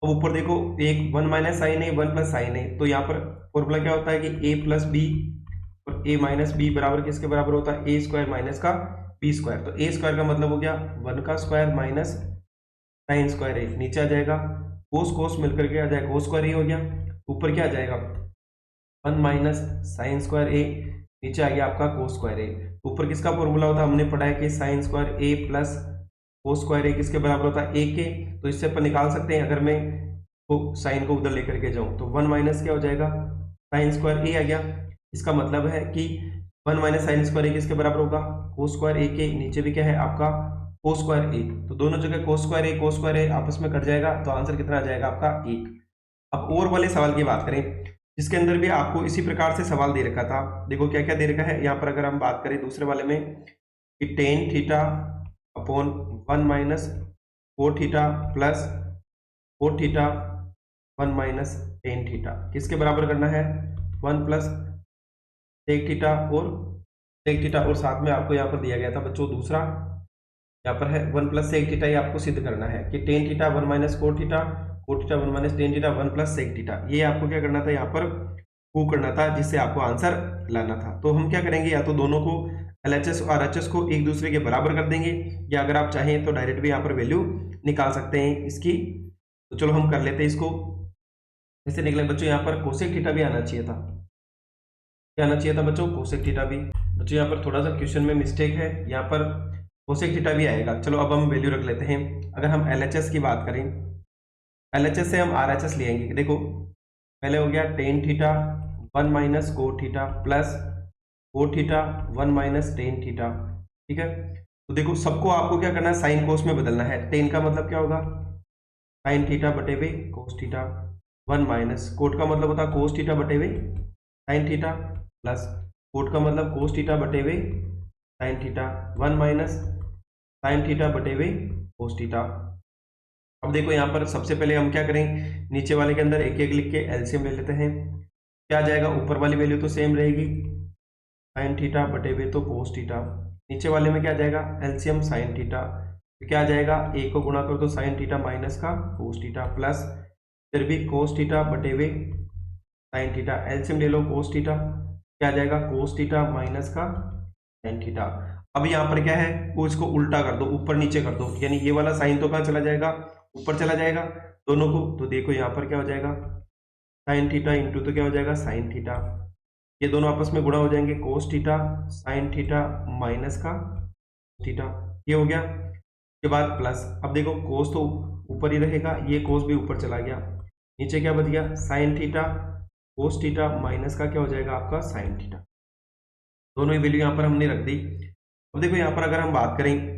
अब ऊपर देखो एक 1 minus sign A 1 plus sign A, तो यहाँ पर फॉर्मूला क्या होता है कि A प्लस बी और A माइनस बी बराबर किसके बराबर होता है A स्क्वायर माइनस का बी स्क्वायर। तो A स्क्वायर का मतलब हो गया 1 का square minus sine square A, नीचे आ जाएगा कोस कोस मिलकर के आ जाएगा कोस स्क्वायर A हो गया, ऊपर क्या आ जाएगा 1 माइनस साइन स्क्वायर A, नीचे आ गया आपका कोस स्क्वायर A। ऊपर किसका फॉर्मूला होता है, हमने पढ़ा है कि sine square A plus cos square A किसके बराबर होता है A के। तो इससे अपन निकाल सकते हैं, अगर मैं को साइन को उधर लेकर के जाऊं तो 1 माइनस क्या हो जाएगा साइन स्क्वायर A आ गया। इसका मतलब है कि 1 माइनस साइन स्क्वायर A किसके बराबर होगा कोस स्क्वायर A के, नीचे भी क्या है आपका कोस स्क्वायर A। तो दोनों जगह कोस स्क्वायर A आपस में कट जाएगा, तो आंसर कितना आ जाएगा आपका 1। अब और वाले सवाल की बात करें जिसके अंदर भी आपको इसी प्रकार से सवाल दे रखा था। देखो क्या क्या दे रखा है यहाँ पर, अगर हम बात करें दूसरे वाले में कि tan theta upon 1 minus cot theta plus coat theta 1 minus tan theta किसके बराबर करना है 1 प्लस सेक थीटा और सेक थीटा, और साथ में आपको यहाँ पर दिया गया था बच्चों दूसरा यहाँ पर है 1 प्लस सेक थीटा। ये आपको सिद्ध करना है कि tan theta 1 minus cot theta 1 minus tan theta 1 plus sec theta. ये आपको क्या करना था यहाँ पर प्रूव करना था, जिससे आपको आंसर लाना था। तो हम क्या करेंगे, या तो दोनों को LHS और RHS को एक दूसरे के बराबर कर देंगे, या अगर आप चाहें तो डायरेक्ट भी यहाँ पर वैल्यू निकाल सकते हैं इसकी। तो चलो हम कर लेते हैं इसको। जैसे निकले बच्चों यहाँ पर कोसेक थीटा भी आना चाहिए था, क्या आना चाहिए था बच्चों कोसेक थीटा भी। बच्चों यहाँ पर थोड़ा सा क्वेश्चन में मिस्टेक है, यहाँ पर कोसेक थीटा भी आएगा। चलो अब हम वैल्यू रख लेते हैं। अगर हम LHS की बात करें, LHS से हम RHS ले आएंगे। देखो पहले हो गया ten theta 1 minus cot theta plus coat theta 1 minus tan theta. ठीक है, तो देखो सबको आपको क्या करना है साइन कोस में बदलना है। टेन का मतलब क्या होगा साइन थीटा बटे हुए कोस थीटा, 1 माइनस कोट का मतलब होता है कोस थीटा बटे हुए साइन थीटा, प्लस कोट का मतलब कोस थीटा बटे हुए sine theta, 1 minus sine theta बटे हुए कोस थीटा। अब देखो यहाँ पर सबसे पहले हम क्या करें, नीचे वाले के अंदर एक एक लिख के एलसीएम ले लेते हैं। क्या आ जाएगा, ऊपर वाली वैल्यू तो सेम रहेगी, साइन थीटा बटे हुए तो कोस थीटा। नीचे वाले में क्या आ जाएगा, एलसीएम साइन थीटा, तो क्या आ जाएगा, एक को गुणा करो तो साइन थीटा माइनस का कोस थीटा, प्लस फिर भी कोस थीटा बटे हुए साइन थीटा, एलसीएम ले लो कोस थीटा, क्या आ जाएगा, कोस थीटा माइनस का साइन थीटा। अब यहाँ पर क्या है, वो इसको उल्टा कर दो, ऊपर नीचे कर दो, यानी ये वाला साइन तो कहाँ चला जाएगा, ऊपर चला जाएगा दोनों को। तो देखो यहाँ पर क्या हो जाएगा, साइन थीटा इंटू तो क्या हो जाएगा साइन थीटा, ये दोनों आपस में गुणा हो जाएंगे, कोस थीटा साइन थीटा माइनस का थीटा, ये हो गया। उसके बाद प्लस, अब देखो कोस तो ऊपर ही रहेगा, ये कोस भी ऊपर चला गया, नीचे क्या बच गया, sign theta cos theta minus का क्या हो जाएगा आपका साइन थीटा। दोनों ही वैल्यू यहाँ पर हमने रख दी। अब देखो यहाँ पर अगर हम बात करें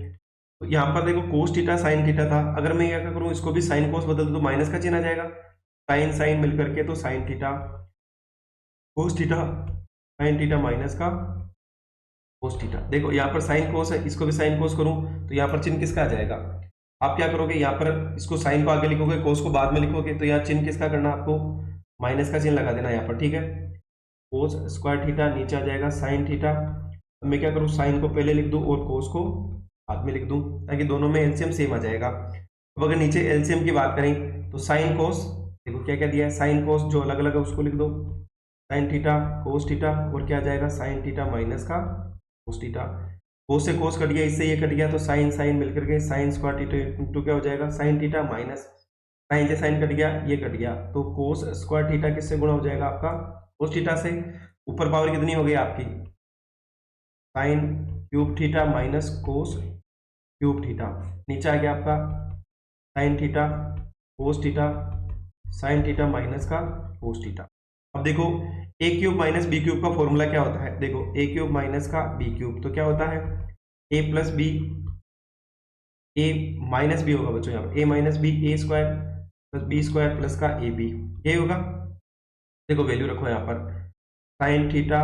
तो यहाँ पर देखो कोस थीटा साइन थीटा था, अगर मैं क्या करूँ, इसको भी साइन कोस बदल दूं तो माइनस का चिन्ह आ जाएगा, साइन साइन मिलकर के तो sign theta cos theta sine theta minus का कोस थीटा। देखो यहाँ पर साइन कोस है, इसको भी साइन कोस करूं तो यहाँ पर चिन्ह किसका आ जाएगा, आप क्या करोगे, यहाँ पर इसको साइन को आगे लिखोगे, कोस को बाद में लिखोगे, तो यहाँ चिन्ह किसका करना आपको, माइनस का चिन्ह लगा देना यहाँ पर, ठीक है। कोस स्क्वायर थीटा नीचे आ जाएगा साइन थीटा, अब मैं क्या करूँ, साइन को पहले लिख दूं और कोस को बाद में लिख दूं, ताकि दोनों में एलसीएम सेम आ जाएगा। अब अगर नीचे एलसीएम की बात करें तो साइन कोस, देखो क्या क्या दिया है, साइन कोस जो अलग अलग है उसको लिख दो, साइन थीटा कोस थीटा, और क्या आ जाएगा साइन थीटा माइनस का कोस थीटा। कोस से कोस कट गया, इससे ये कट गया, तो साइन साइन मिलकर के साइन स्क्वायर थीटा इंटू क्या हो जाएगा साइन थीटा माइनस साइन से साइन कट गया, ये कट गया, तो कोस स्क्वायर थीटा किससे गुणा हो जाएगा आपका, कोस थीटा से। ऊपर पावर कितनी हो गई आपकी, sine cube theta minus cos cube theta, नीचे आ गया आपका sine theta cos theta sine theta minus का कोस थीटा। अब देखो A cube minus B cube का फॉर्मूला क्या होता है, देखो ए क्यूब माइनस का बी क्यूब तो क्या होता है, A plus B, A minus B होगा बच्चों, यहाँ पर A minus B, A square plus B square plus का ए बी, ये होगा। देखो वैल्यू रखो यहाँ पर, साइन थीटा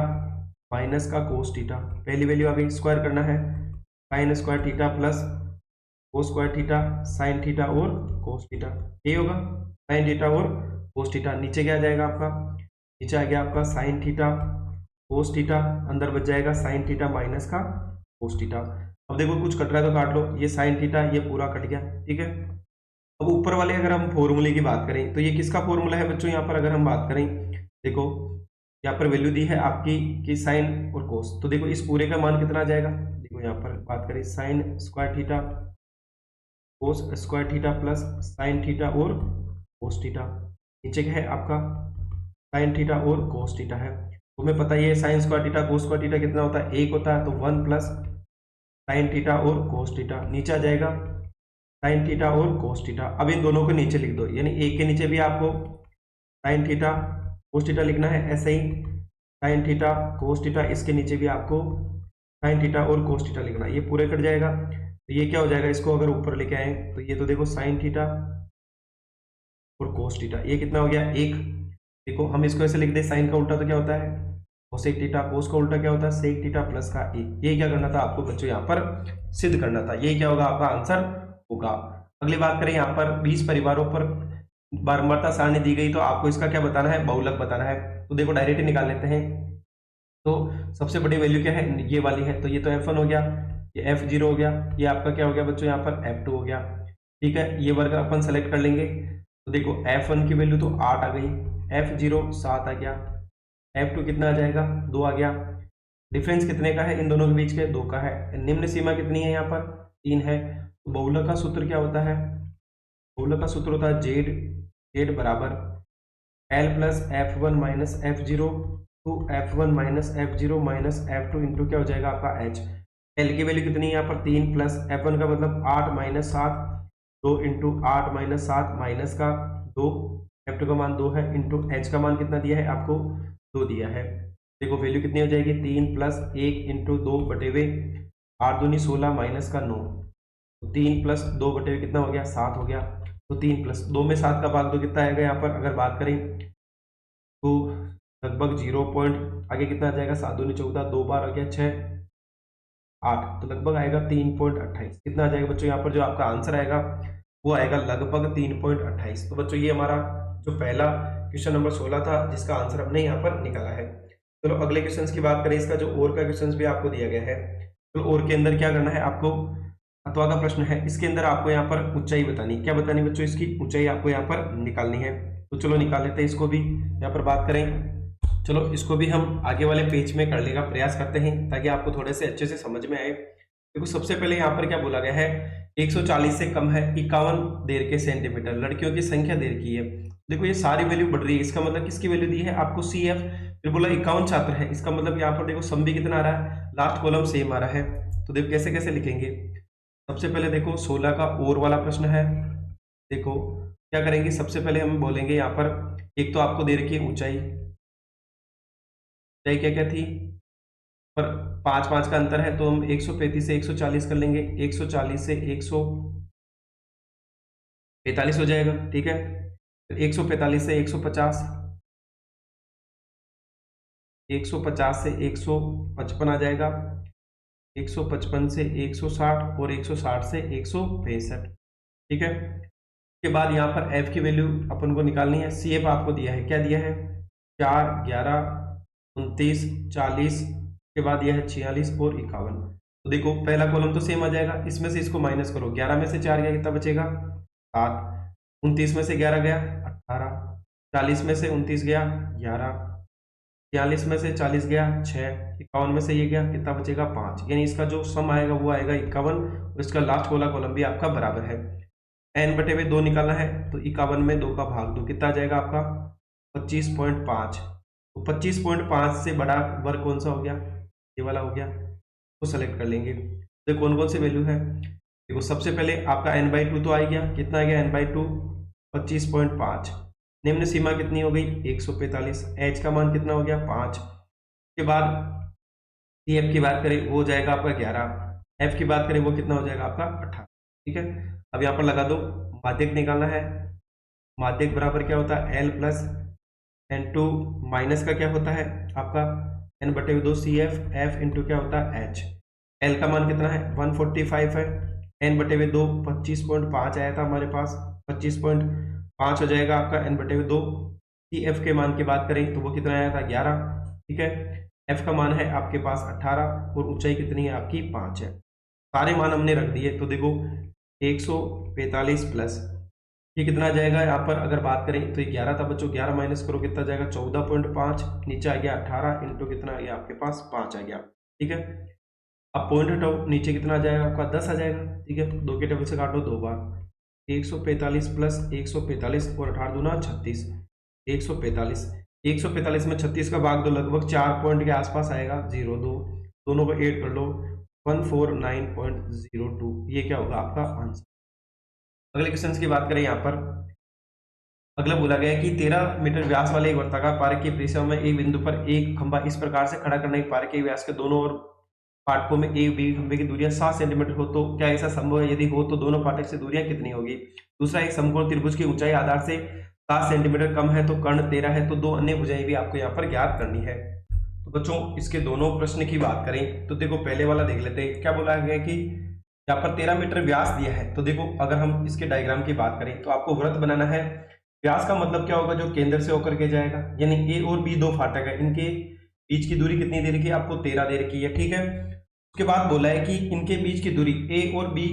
माइनस का कोस थीटा, पहली वैल्यू आ गई, स्क्वायर करना है, sine square theta plus cos square theta sine theta और कोस थीटा, ये होगा साइन थीटा और कोस थीटा। नीचे क्या आ जाएगा आपका, नीचे आ गया आपका साइन थीटा कोस थीटा, अंदर बच जाएगा साइन थीटा माइनस का कोस थीटा। अब देखो कुछ कट रहा है तो काट लो, ये साइन थीटा ये पूरा कट गया, ठीक है। अब ऊपर वाले अगर हम फॉर्मूले की बात करें तो ये किसका फॉर्मूला है बच्चों, यहाँ पर अगर हम बात करें, देखो यहाँ पर वैल्यू दी है आपकी कि साइन और कोस, तो देखो इस पूरे का मान कितना आ जाएगा, देखो यहाँ पर बात करें sine square theta cos square theta plus sine theta और कोस थीटा, नीचे क्या है आपका साइन थीटा और कोस थीटा है, तुम्हें पता ही है sine square theta cos square theta कितना होता है, एक होता है, तो 1 प्लस साइन थीटा और कोस थीटा, नीचे आ जाएगा साइन थीटा और कोस थीटा। अब इन दोनों को नीचे लिख दो, यानी एक के नीचे भी आपको साइन थीटा कोस थीटा लिखना है, ऐसे ही साइन थीटा कोस थीटा, इसके नीचे भी आपको साइन थीटा और कोस थीटा लिखना है, ये पूरे कट जाएगा, तो ये क्या हो जाएगा, इसको अगर ऊपर लेके आए तो ये तो देखो साइन थीटा और कोस थीटा, ये कितना हो गया एक। देखो हम इसको ऐसे लिख दे, साइन का उल्टा तो क्या होता है कोसेक थीटा, कोस का उल्टा क्या होता है सेक थीटा प्लस का ए। ये क्या करना था आपको बच्चों, यहाँ पर सिद्ध करना था, ये क्या होगा आपका आंसर होगा। अगली बात करें, यहाँ पर 20 परिवारों पर बारंबारता सारणी दी गई, तो आपको इसका क्या बताना है, बहुलक बताना है। तो देखो डायरेक्ट ही निकाल लेते हैं, तो सबसे बड़ी वैल्यू क्या है, ये वाली है, तो ये तो F1 हो गया, ये F0 हो गया, ये आपका क्या हो गया बच्चों, यहाँ पर F2 हो गया, ठीक है। ये वर्ग अपन सेलेक्ट कर लेंगे, तो देखो F1 की वैल्यू तो 8 आ गई, F0 7 आ गया, F2 कितना आ जाएगा 2 आ गया। डिफरेंस कितने का है इन दोनों के बीच के, 2 का है। निम्न सीमा कितनी है यहाँ पर 3 है। तो बहुलक का सूत्र क्या होता है, बहुलक का सूत्र होता है Z बराबर L plus F1 minus F0 two F1 minus F0 minus F2 into क्या हो जाएगा आपका H। L की वैल्यू कितनी है यहाँ पर 3 प्लस F1 का मतलब 8 माइनस 7, 2 इंटू 8 माइनस 7 माइनस का 2, F2 का मान 2 है, इंटू H का मान कितना दिया है आपको 2 दिया है। देखो वैल्यू कितनी हो जाएगी 3 प्लस 1 इंटू 2 बटे हुए 8 दूनी 16 माइनस का 9, तो 3 प्लस 2 बटे हुए कितना हो गया 7 हो गया। तो 3 प्लस 2 में 7 का भाग 2 कितना आएगा यहाँ पर अगर बात करें तो लगभग 0 पॉइंट आगे कितना आ जाएगा 7 दूनी 14, 2 बार आ गया 6, 8, तो लगभग आएगा 3.28। कितना आ जाएगा बच्चों यहाँ पर जो आपका आंसर आएगा वो आएगा लगभग 3.28। तो बच्चों ये हमारा जो पहला क्वेश्चन नंबर 16 था जिसका आंसर हमने यहाँ पर निकाला है। चलो अगले क्वेश्चन की बात करें। इसका जो और का क्वेश्चन भी आपको दिया गया है। तो और के अंदर क्या करना है आपको, अथवा का प्रश्न है, इसके अंदर आपको यहाँ पर ऊंचाई बतानी। क्या बतानी बच्चों, इसकी ऊंचाई आपको यहाँ पर निकालनी है। तो चलो निकाल लेते हैं इसको भी, यहाँ पर बात करें। चलो इसको भी हम आगे वाले पेज में करने का प्रयास करते हैं ताकि आपको थोड़े से अच्छे से समझ में आए। देखो सबसे पहले यहाँ पर क्या बोला गया है, 140 से कम है 51 देर के सेंटीमीटर, लड़कियों की संख्या देर की है। देखो ये सारी वैल्यू बढ़ रही है, इसका मतलब किसकी वैल्यू दी है आपको, CF। फिर बोला 51 छात्र है, इसका मतलब यहाँ पर देखो सम भी कितना आ रहा है, लास्ट कॉलम सेम आ रहा है। तो देखो कैसे कैसे लिखेंगे। सबसे पहले देखो 16 का और वाला प्रश्न है। देखो क्या करेंगे, सबसे पहले हम बोलेंगे यहाँ पर, एक तो आपको दे रखी है ऊंचाई, ऊंचाई क्या क्या थी पर 5 का अंतर है, तो हम 135 से 140 कर लेंगे, 140 से 145 हो जाएगा, ठीक है। 145 से 150, 150 से 155 आ जाएगा, 155 से 160 और 160 से 165, ठीक है। के बाद यहाँ पर f की वैल्यू अपन को निकालनी है। CF आपको दिया है, क्या दिया है, 4, 11, 29, 40, के बाद यह है 46 और 51। तो देखो पहला कॉलम तो सेम आ जाएगा, इसमें से इसको माइनस करो, 11 में से 4 गया कितना बचेगा, 7, 29 में से 11 गया 18, 40 में से 29 गया 11, 46 में से 40 गया 6, 51 में से ये गया कितना बचेगा 5। यानी इसका जो सम आएगा वो आएगा 51 और इसका लास्ट वाला कॉलम भी आपका बराबर है। n/2 निकालना है, तो 51 में 2 का भाग दो, कितना आ जाएगा आपका 25.5। तो 25.5 से बड़ा वर्ग कौन सा हो गया, ये वाला हो गया, तो सेलेक्ट कर लेंगे। तो कौन कौन से वैल्यू है, देखो सबसे पहले आपका n/2 तो आ गया, कितना आ गया n/2 25.5। निम्न सीमा कितनी हो गई 145, h का मान कितना हो गया 5। के बाद CF की बात करें वो हो जाएगा आपका 11, f की बात करें वो कितना हो जाएगा आपका 18, ठीक है। अब यहाँ पर लगा दो, माध्यक निकालना है। माध्यक बराबर क्या होता है, L प्लस N2 माइनस का क्या होता है आपका n/2 CF, F इंटू क्या होता है H। L का मान कितना है 145 है, n/2 25.5 आया था हमारे पास, 25.5 हो जाएगा आपका n/2। CF के मान की बात करें तो वो कितना आया था 11, ठीक है। F का मान है आपके पास 18 और ऊंचाई कितनी है आपकी 5 है। सारे मान हमने रख दिए, तो देखो 145 प्लस ये कितना आ जाएगा, यहाँ पर अगर बात करें तो ये 11 था बच्चों, 11 माइनस करो कितना जाएगा 14.5, नीचे आ गया 18 इंटू कितना आ गया आपके पास 5 आ गया, ठीक है। अब पॉइंट हटाओ, नीचे कितना आ जाएगा आपका 10 आ जाएगा, ठीक है। 2 के टेबल से काटो 2 बार, 145 प्लस 145 और 18 दूना 36, 145, 145 में 36 का भाग दो, लगभग 4 पॉइंट के आसपास आएगा, 0.2, दोनों को ऐड कर लो 149.02, ये क्या होगा आपका आंसर। अगले क्वेश्चन की बात करें यहाँ पर, अगला बोला गया है कि 13 मीटर व्यास वाले एक वर्ताकार पारक की परिसीमा में एक बिंदु पर एक खंभा इस प्रकार से खड़ा करने के पारक के व्यास के दोनों और फाटकों में एक बी खंभे की दूरियां 7 सेंटीमीटर हो, तो क्या ऐसा संभव है, यदि हो तो दोनों फाटक से दूरियां कितनी होगी। दूसरा, एक समकोण त्रिभुज की ऊंचाई आधार से 7 सेंटीमीटर कम है तो कर्ण 13 है, तो 2 अन्य भुजाएं भी आपको यहाँ पर ज्ञात करनी है। तो बच्चों इसके दोनों प्रश्न की बात करें तो देखो पहले वाला देख लेते हैं। क्या बोला गया कि यहाँ पर 13 मीटर व्यास दिया है, तो देखो अगर हम इसके डायग्राम की बात करें तो आपको वृत्त बनाना है। व्यास का मतलब क्या होगा, जो केंद्र से होकर के जाएगा, यानी ए और बी 2 फाटक है, इनके बीच की दूरी कितनी दे रखी है आपको 13 दे रखी है, ठीक है। उसके बाद बोला है कि इनके बीच की दूरी ए और बी,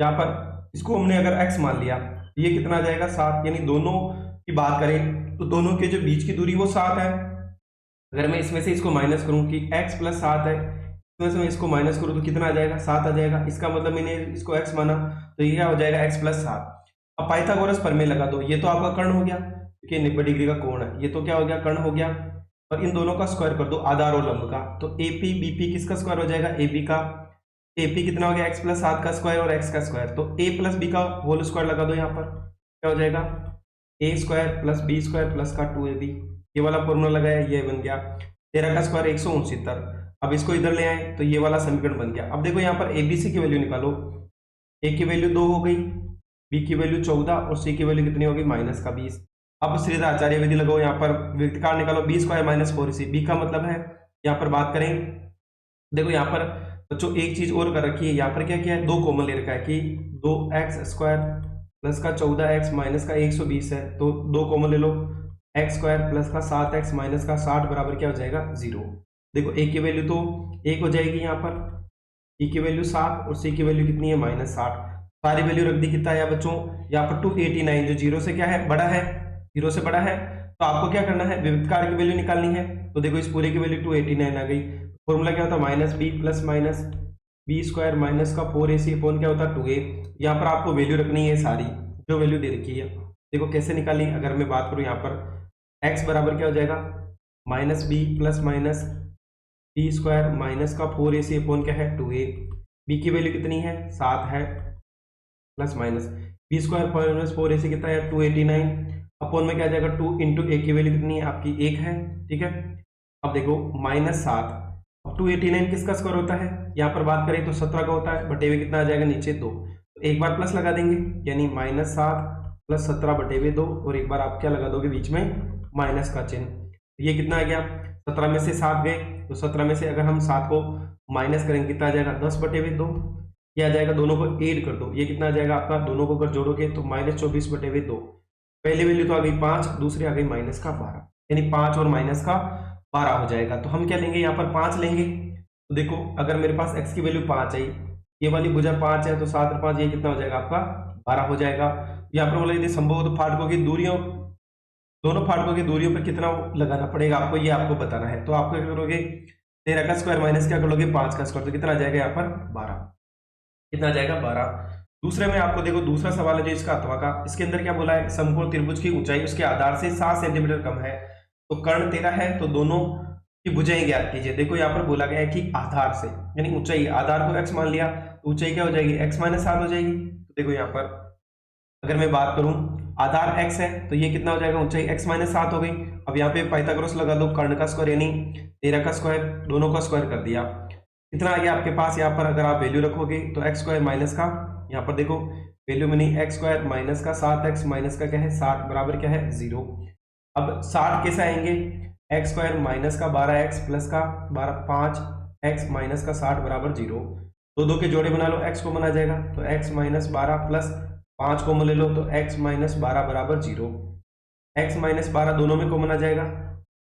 यहाँ पर इसको हमने अगर x मान लिया, ये कितना आ जाएगा 7, यानी दोनों की बात करें तो दोनों के जो बीच की दूरी वो 7 है। अगर मैं इसमें से इसको माइनस करूं कि x प्लस 7 है, इसमें से मैं इसको माइनस करूं तो कितना आ जाएगा 7 आ जाएगा। इसका मतलब मैंने इसको x माना तो ये क्या हो जाएगा x प्लस 7। अब पाइथागोरस प्रमेय लगा दो, ये तो आपका कर्ण हो गया क्योंकि 90 डिग्री का कोण है, ये तो क्या हो गया कर्ण हो गया, और इन दोनों का स्क्वायर कर दो आधार और लंब का, तो AP BP किसका स्क्वायर हो जाएगा AB का। AP कितना हो गया x प्लस 7 का स्क्वायर और x का स्क्वायर, तो a प्लस बी का होल स्क्वायर लगा दो, यहाँ पर क्या हो जाएगा a square plus b square plus का 2ab, ये वाला फॉर्मूला लगाया, ये बन गया 13 का स्क्वायर 169। अब इसको इधर ले आए तो ये वाला समीकरण बन गया। अब देखो यहाँ पर ABC की वैल्यू निकालो, a की वैल्यू 2 हो गई, b की वैल्यू 14 और c की वैल्यू कितनी होगी माइनस का 20। अब श्रीधर आचार्य विधि लगाओ, यहाँ पर वृत्तकार निकालो, b square minus 4ac, b का मतलब है यहाँ पर बात करें, देखो यहाँ पर बच्चों एक चीज और कर रखी है, यहाँ पर क्या किया है, 2 कॉमन ले रखा है कि 2x² प्लस का 14x माइनस का 120 है, तो 2 कॉमन ले लो, x² प्लस का 7x माइनस का 60 बराबर क्या हो जाएगा 0। देखो a की वैल्यू तो 1 हो जाएगी, यहाँ पर e की वैल्यू 7 और c की वैल्यू कितनी है -60। सारी वैल्यू रख दी, कितना आया बच्चों यहाँ पर 289, जो 0 से क्या है बड़ा है, 0 से बड़ा है। तो आपको क्या करना है, विविध कार्य की वैल्यू निकालनी है। तो देखो इस पूरे की वैल्यू 289 आ गई। फॉर्मूला क्या होता है, -b plus minus b square minus का 4ac अपॉन क्या होता है 2a। यहाँ पर आपको वैल्यू रखनी है सारी जो वैल्यू दे रखी है। देखो कैसे निकाली, अगर मैं बात करूँ यहाँ पर x बराबर क्या हो जाएगा -b plus minus b square minus का 4ac अपॉन क्या है 2a। b की वैल्यू कितनी है 7 है, plus minus b square minus 4ac कितना है 289 अपॉन में क्या आ जाएगा 2 इंटू a की वैल्यू कितनी है आपकी 1 है, ठीक है। अब देखो -7, अब 289 किसका स्क्वायर होता है, यहाँ पर बात करें तो 17 का होता है, बटे हुए कितना आ जाएगा नीचे 2, तो एक बार प्लस लगा देंगे यानी -7 प्लस 17 बटे हुए 2, और एक बार आप क्या लगा दोगे बीच में माइनस का चिन्ह। ये कितना आ गया, 17 में से 7 गए, तो 17 में से अगर हम 7 को माइनस करेंगे कितना आ जाएगा 10 बटे हुए 2, ये आ जाएगा, दोनों को ऐड कर दो, ये कितना आ जाएगा आपका, दोनों को अगर जोड़ोगे तो -24 बटे हुए 2। पहली वैल्यू तो आ गई 5, दूसरी आ गई माइनस का 12, यानी 5 और माइनस का 12 हो जाएगा। तो हम क्या लेंगे, यहाँ पर 5 लेंगे। तो देखो अगर मेरे पास x की वैल्यू 5 आई, ये वाली भुजा 5 है, तो 7 और 5 ये कितना हो जाएगा आपका 12 हो जाएगा। यहाँ पर बोला यदि संभव हो तो फाटकों की दूरियों, दोनों फाटकों की दूरियों पर कितना लगाना पड़ेगा आपको, ये आपको बताना है। तो आपको क्या करोगे, 13 का स्क्वायर माइनस क्या कर लोगे 5 का स्क्वायर, तो कितना आ जाएगा यहाँ पर 12, कितना आ जाएगा 12। दूसरे में आपको देखो दूसरा सवाल है जो इसका अथवा का, इसके अंदर क्या बोला है, समकोण त्रिभुज की ऊंचाई उसके आधार से 7 सेंटीमीटर कम है, तो कर्ण 13 है, तो दोनों की भुजाएं ज्ञात कीजिए। देखो यहाँ पर बोला गया है कि आधार से, यानी ऊंचाई, आधार को x मान लिया तो ऊंचाई क्या हो जाएगी x - 7 हो जाएगी। तो देखो यहाँ पर अगर मैं बात करूं आधार x है तो ये कितना हो जाएगा, ऊंचाई x - 7 हो गई। अब यहाँ पे पाइथागोरस लगा दो, कर्ण का स्क्वायर यानी 13 का स्क्वायर, दोनों का स्क्वायर कर दिया, कितना आ गया आपके पास। यहाँ पर अगर आप वैल्यू रखोगे तो x स्क्वायर माइनस का, यहाँ पर देखो वैल्यू में नहीं, x स्क्वायर माइनस का 7x माइनस का क्या है 60 बराबर क्या है 0। अब 60 कैसे आएंगे, x स्क्वायर माइनस का 12x प्लस का 5x माइनस का 60 बराबर 0। दो के जोड़े बना लो, x को बना जाएगा, तो x - 12 प्लस 5 को ले लो, तो x - 12 बराबर 0। x - 12 दोनों में कॉमन आ जाएगा,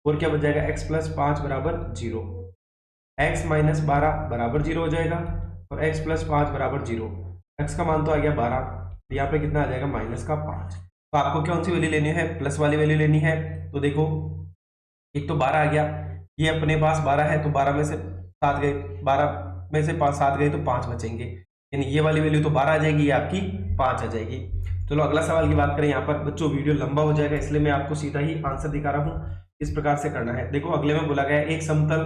और क्या बच जाएगा x प्लस 5 बराबर 0। x - 12 बराबर 0 हो जाएगा, और x प्लस 5 बराबर 0। x का मान तो आ गया 12, तो यहाँ पे कितना आ जाएगा माइनस का 5। तो आपको कौन सी वैल्यू लेनी है, प्लस वाली वैल्यू लेनी है। तो देखो एक तो 12 आ गया, ये अपने पास 12 है, तो 12 में से 7 गए, 12 में से 7 गए तो 5 बचेंगे, यानी ये वाली वैल्यू तो 12 आ जाएगी, ये आपकी 5 आ जाएगी। चलो अगला सवाल की बात करें। यहाँ पर बच्चों वीडियो लंबा हो जाएगा, इसलिए मैं आपको सीधा ही आंसर दिखा रहा हूँ, इस प्रकार से करना है। देखो अगले में बोला गया है एक समतल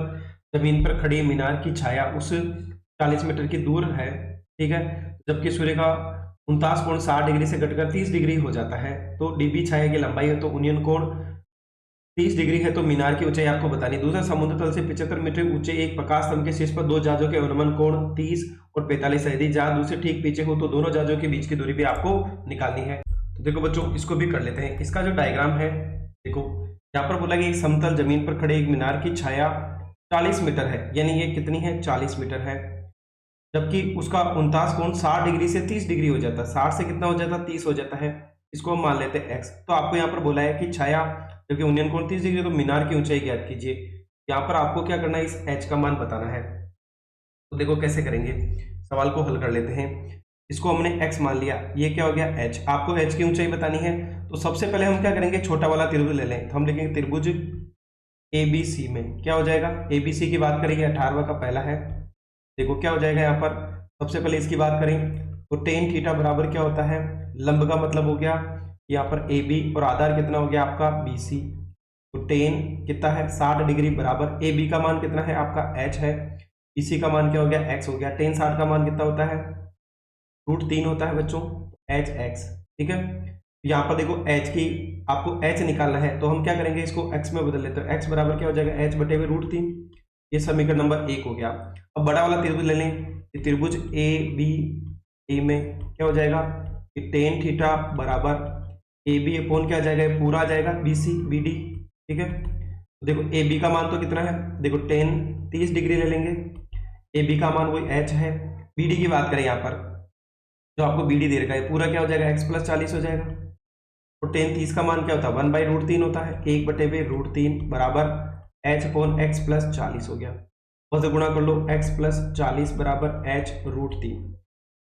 जमीन पर खड़ी मीनार की छाया उस 40 मीटर की दूर है, ठीक है, जबकि सूर्य का 49 कोण 60 डिग्री से घटकर 30 डिग्री हो जाता है, तो डीबी छाया की लंबाई है, तो उन्नयन कोण 30 डिग्री है, तो मीनार की ऊंचाई आपको बतानी। दूसरा, समुद्र तल से 75 मीटर ऊंचे एक प्रकाश स्तंभ के शीर्ष पर 2 जहाजों के अनुमान कोण 30 और 45 है। यदि जहाज दूसरे ठीक पीछे हो तो दोनों जहाजों के बीच की दूरी भी आपको निकालनी है। तो देखो बच्चों इसको भी कर लेते हैं। इसका जो डायग्राम है, देखो यहाँ पर बोला कि एक समतल जमीन पर खड़े एक मीनार की छाया 40 मीटर है, यानी ये कितनी है 40 मीटर है, जबकि उसका 49 कोण 60 डिग्री से 30 डिग्री हो जाता है। 60 से कितना हो जाता है 30 हो जाता है, इसको हम मान लेते हैं x। तो आपको यहाँ पर बोला है कि छाया जबकि उन्नयन कोण 30 डिग्री, तो मीनार की ऊंचाई ज्ञात कीजिए। यहाँ पर आपको क्या करना है, इस h का मान बताना है। तो देखो कैसे करेंगे, सवाल को हल कर लेते हैं। इसको हमने x मान लिया, ये क्या हो गया h, आपको h की ऊंचाई बतानी है। तो सबसे पहले हम क्या करेंगे, छोटा वाला त्रिभुज ले लें, तो हम लिखेंगे त्रिभुज ABC में क्या हो जाएगा, ABC की बात करेंगे 18वां का पहला है। देखो क्या हो जाएगा, यहाँ पर सबसे पहले इसकी बात करें तो tan थीटा बराबर क्या होता है, लंब का मतलब हो गया यहाँ पर AB, और आधार कितना हो गया आपका BC। तो tan कितना है 60 डिग्री बराबर AB का मान कितना है आपका h है, BC का मान क्या हो गया x हो गया। tan 60 का मान कितना होता है, √3 होता है बच्चों, hx, ठीक है। यहाँ पर देखो h की आपको h निकालना है, तो हम क्या करेंगे, इसको x में बदल लेते हैं। x बराबर क्या हो जाएगा h बटे हुए √3, ये समीकरण नंबर 1 हो गया। अब बड़ा वाला त्रिभुज ले लें, त्रिभुज ABA में क्या हो जाएगा, tan थीटा बराबर AB अपॉन क्या आ जाएगा, पूरा आ जाएगा BC BD, ठीक है। तो देखो AB का मान तो कितना है, देखो tan 30 डिग्री ले लेंगे, ए बी का मान वही एच है। बी डी की बात करें यहाँ पर, जो आपको बी डी दे रखा है पूरा क्या हो जाएगा एक्स प्लस 40 हो जाएगा। और टेन 30 का मान क्या होता है 1/√3 होता है, 1/√3 बराबर एच अपॉन एक्स प्लस 40 हो गया। और से गुणा कर लो एक्स प्लस 40 बराबर h√3।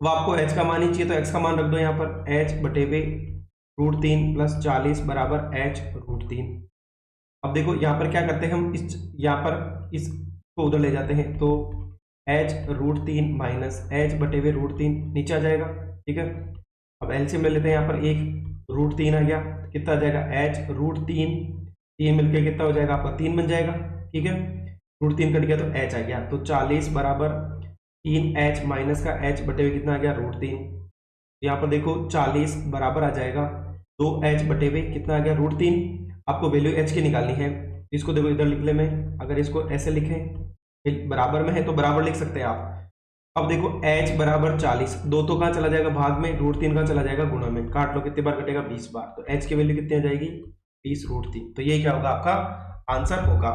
अब आपको h का मान ही चाहिए तो x का मान रख दो यहाँ पर h/√3 प्लस 40 बराबर h√3। अब देखो यहाँ पर क्या करते हैं हम, इस यहाँ पर इसको उधर ले जाते हैं तो h√3 माइनस h/√3 नीचे आ जाएगा, ठीक है। अब एलसीएम ले लेते हैं यहाँ पर, एक √3 आ गया, कितना आ जाएगा h√3, 3 मिलकर कितना हो जाएगा आपका 3 बन जाएगा, ठीक है। √3 कट गया तो h आ गया, तो 40 बराबर 3h माइनस का h बटे हुए कितना आ गया √3। यहाँ पर देखो 40 बराबर आ जाएगा 2h बटे हुए कितना आ गया √3। आपको वैल्यू h की निकालनी है, इसको देखो इधर लिख ले मैं, अगर इसको ऐसे लिखें बराबर में है तो बराबर लिख सकते हैं आप। अब देखो h बराबर 40, 2 तो कहाँ चला जाएगा भाग में, √3 कहाँ चला जाएगा गुणा में, काट लो कितनी बार कटेगा 20 बार, तो h की वैल्यू कितनी आ जाएगी 20√3। तो ये क्या होगा आपका आंसर होगा।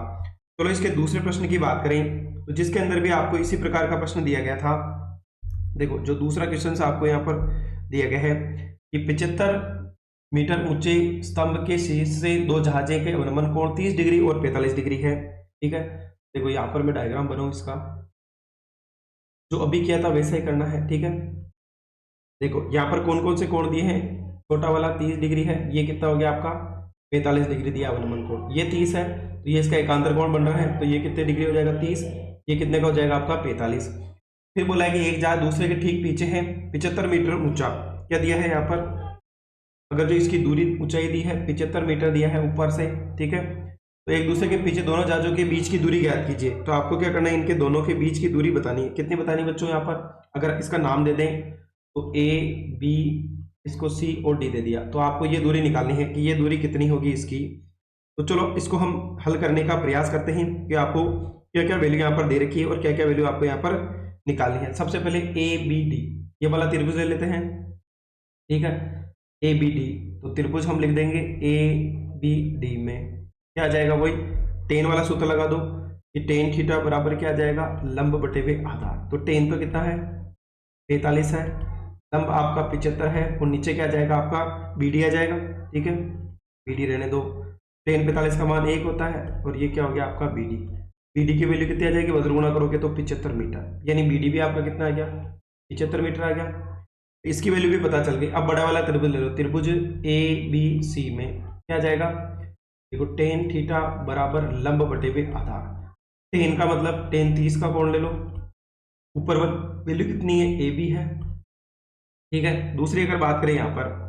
चलो इसके दूसरे प्रश्न की बात करें तो जिसके अंदर भी आपको इसी प्रकार का प्रश्न दिया गया था। देखो जो दूसरा क्वेश्चन आपको यहाँ पर दिया गया है कि 75 मीटर ऊंचे स्तंभ के शीर्ष से दो जहाजें के अवनमन कोण 30 डिग्री और 45 डिग्री है, ठीक है। देखो यहाँ पर मैं डायग्राम बनाऊं इसका, जो अभी किया था वैसा ही करना है, ठीक है। देखो यहाँ पर कौन कौन से कोण दिए हैं, छोटा वाला 30 डिग्री है, ये कितना हो गया आपका 45 डिग्री दिया अवनमन कोण, ये 30 है तो ये इसका एकांतर कोण बन रहा है, तो ये कितने डिग्री हो जाएगा 30, ये कितने का हो जाएगा आपका 45। फिर बोला है कि एक जहाज दूसरे के ठीक पीछे है 75 मीटर ऊंचा, क्या दिया है यहाँ पर, अगर जो इसकी दूरी ऊंचाई दी है 75 मीटर दिया है ऊपर से, ठीक है। तो एक दूसरे के पीछे दोनों जहाजों के बीच की दूरी ज्ञात कीजिए, तो आपको क्या करना है इनके दोनों के बीच की दूरी बतानी है। कितनी बतानी बच्चों यहाँ पर, अगर इसका नाम दे दें तो ए बी, इसको सी और डी दे दिया, तो आपको ये दूरी निकालनी है कि ये दूरी कितनी होगी इसकी। तो चलो इसको हम हल करने का प्रयास करते हैं कि आपको क्या क्या वैल्यू यहाँ पर दे रखी है और क्या क्या वैल्यू आपको यहाँ पर निकालनी है। सबसे पहले ए बी डी, ये वाला त्रिभुज ले लेते हैं, ठीक है, ए बी डी। तो त्रिभुज हम लिख देंगे ए बी डी में क्या आ जाएगा, वही टेन वाला सूत्र लगा दो कि टेन थीटा बराबर क्या आ जाएगा लंब बटे हुए आधार। तो टेन तो कितना है 45 है, लंब आपका 75 है और नीचे क्या आ जाएगा आपका बी डी आ जाएगा, ठीक है। बी डी रहने दो, टेन 45 का मान 1 होता है और ये क्या हो गया आपका बी डी। बी डी की वैल्यू कितनी आ जाएगी, वज्र गुणा करोगे तो 75 मीटर, यानी बी डी भी आपका कितना आ गया 75 मीटर आ गया। इसकी वैल्यू भी पता चल गई। अब बड़ा वाला त्रिभुज ले लो, त्रिभुज ए बी सी में क्या आ जाएगा, देखो टेन थीटा बराबर लंब बटे हुए आधार। टेन का मतलब टेन 30 का कोण ले लो, ऊपर वैल्यू कितनी है ए बी है, ठीक है। दूसरी अगर बात करें यहाँ पर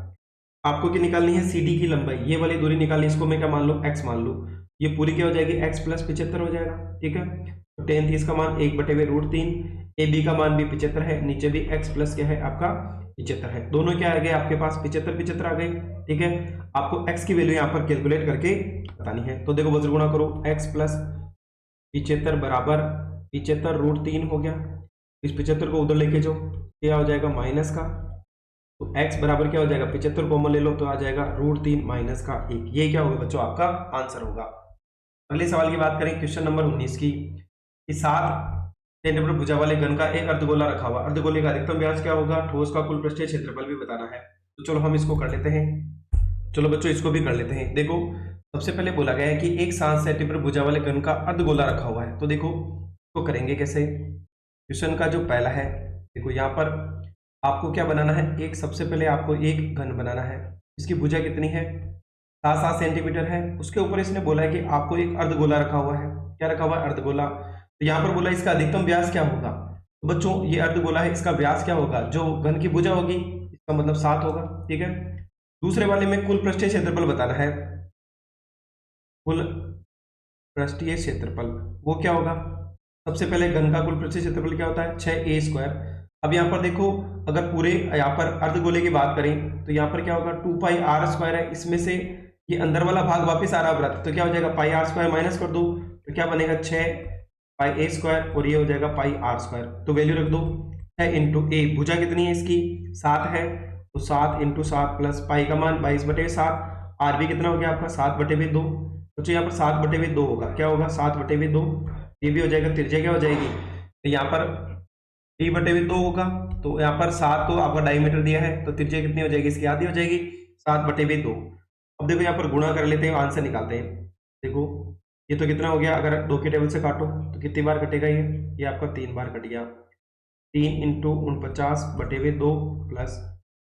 आपको क्या निकालनी है सी डी की लंबाई, ये वाली दूरी निकालनी, इसको मैं क्या मान लो x मान लो, ये पूरी क्या हो जाएगी x प्लस 75 हो जाएगा, ठीक है। तो टेन 30 का मान 1/√3, ए बी का मान भी 75 है, नीचे भी x प्लस क्या है आपका 75 है, दोनों क्या आ गए आपके पास 75 आ गए, ठीक है। आपको x की वैल्यू यहाँ पर कैलकुलेट करके बतानी है। तो देखो वज्र गुणा करो, x प्लस 75 बराबर 75√3 हो गया, इस 75 को उधर लेके जाओ, क्या हो जाएगा माइनस का, तो x बराबर क्या हो जाएगा 75 कॉमन ले लो तो आ जाएगा √3 माइनस का 1। ये क्या होगा बच्चों आपका आंसर होगा। अगले सवाल की बात करें क्वेश्चन नंबर 19 की, कि 7 सेंटीमीटर भुजा वाले घन का एक अर्धगोला रखा हुआ, अर्धगोले का अधिकतम व्यास क्या होगा, ठोस का कुल पृष्ठीय क्षेत्रफल भी बताना है। तो चलो हम इसको कर लेते हैं, चलो बच्चों इसको भी कर लेते हैं। देखो सबसे पहले बोला गया है कि एक 7 सेंटीमीटर भुजा वाले घन का अर्धगोला रखा हुआ है, तो देखो इसको करेंगे कैसे। क्वेश्चन का जो पहला है, देखो यहाँ पर आपको क्या बनाना है, एक सबसे पहले आपको एक घन बनाना है, इसकी भुजा कितनी है 7 सेंटीमीटर है, उसके ऊपर इसने बोला है कि आपको एक अर्धगोला रखा हुआ है, क्या रखा हुआ है अर्धगोला। तो यहाँ पर बोला इसका अधिकतम व्यास क्या होगा, तो बच्चों ये अर्धगोला है, इसका व्यास क्या होगा, जो घन की भुजा होगी इसका मतलब 7 होगा, ठीक है। दूसरे वाले में कुल पृष्ठीय क्षेत्रफल बताना है, कुल पृष्ठीय क्षेत्रफल वो क्या होगा, सबसे पहले घन का कुल पृष्ठीय क्षेत्रफल क्या होता है 6a²। अब यहाँ पर देखो अगर पूरे यहाँ पर अर्धगोले की बात करें तो यहाँ पर क्या होगा 2πr² है, इसमें से ये अंदर वाला भाग वापस आ रहा है, तो क्या हो जाएगा πr² माइनस कर दो तो क्या बनेगा 6πa² और ये हो जाएगा πr²। तो वैल्यू रख दो 6 इंटू ए, भुजा कितनी है इसकी 7 है, तो 7 इंटू 7 प्लस पाई का मान 22/7, आर भी कितना हो गया आपका 7/2। तो यहाँ पर 7/2 होगा, क्या होगा 7/2, ये भी हो जाएगा, त्रिज्या क्या हो जाएगी तो यहाँ पर डी बटे में 2 होगा, तो यहाँ पर 7 तो आपका डायमीटर दिया है, तो त्रिज्या कितनी हो जाएगी, इसकी आधी हो जाएगी, 7 बटे में 2। अब देखो यहाँ पर गुणा कर लेते हैं, आंसर निकालते हैं। देखो ये तो कितना हो गया, अगर 2 के टेबल से काटो तो कितनी बार कटेगा, ये आपका 3 बार कट गया। 3 इंटू 49 बटे में 2 प्लस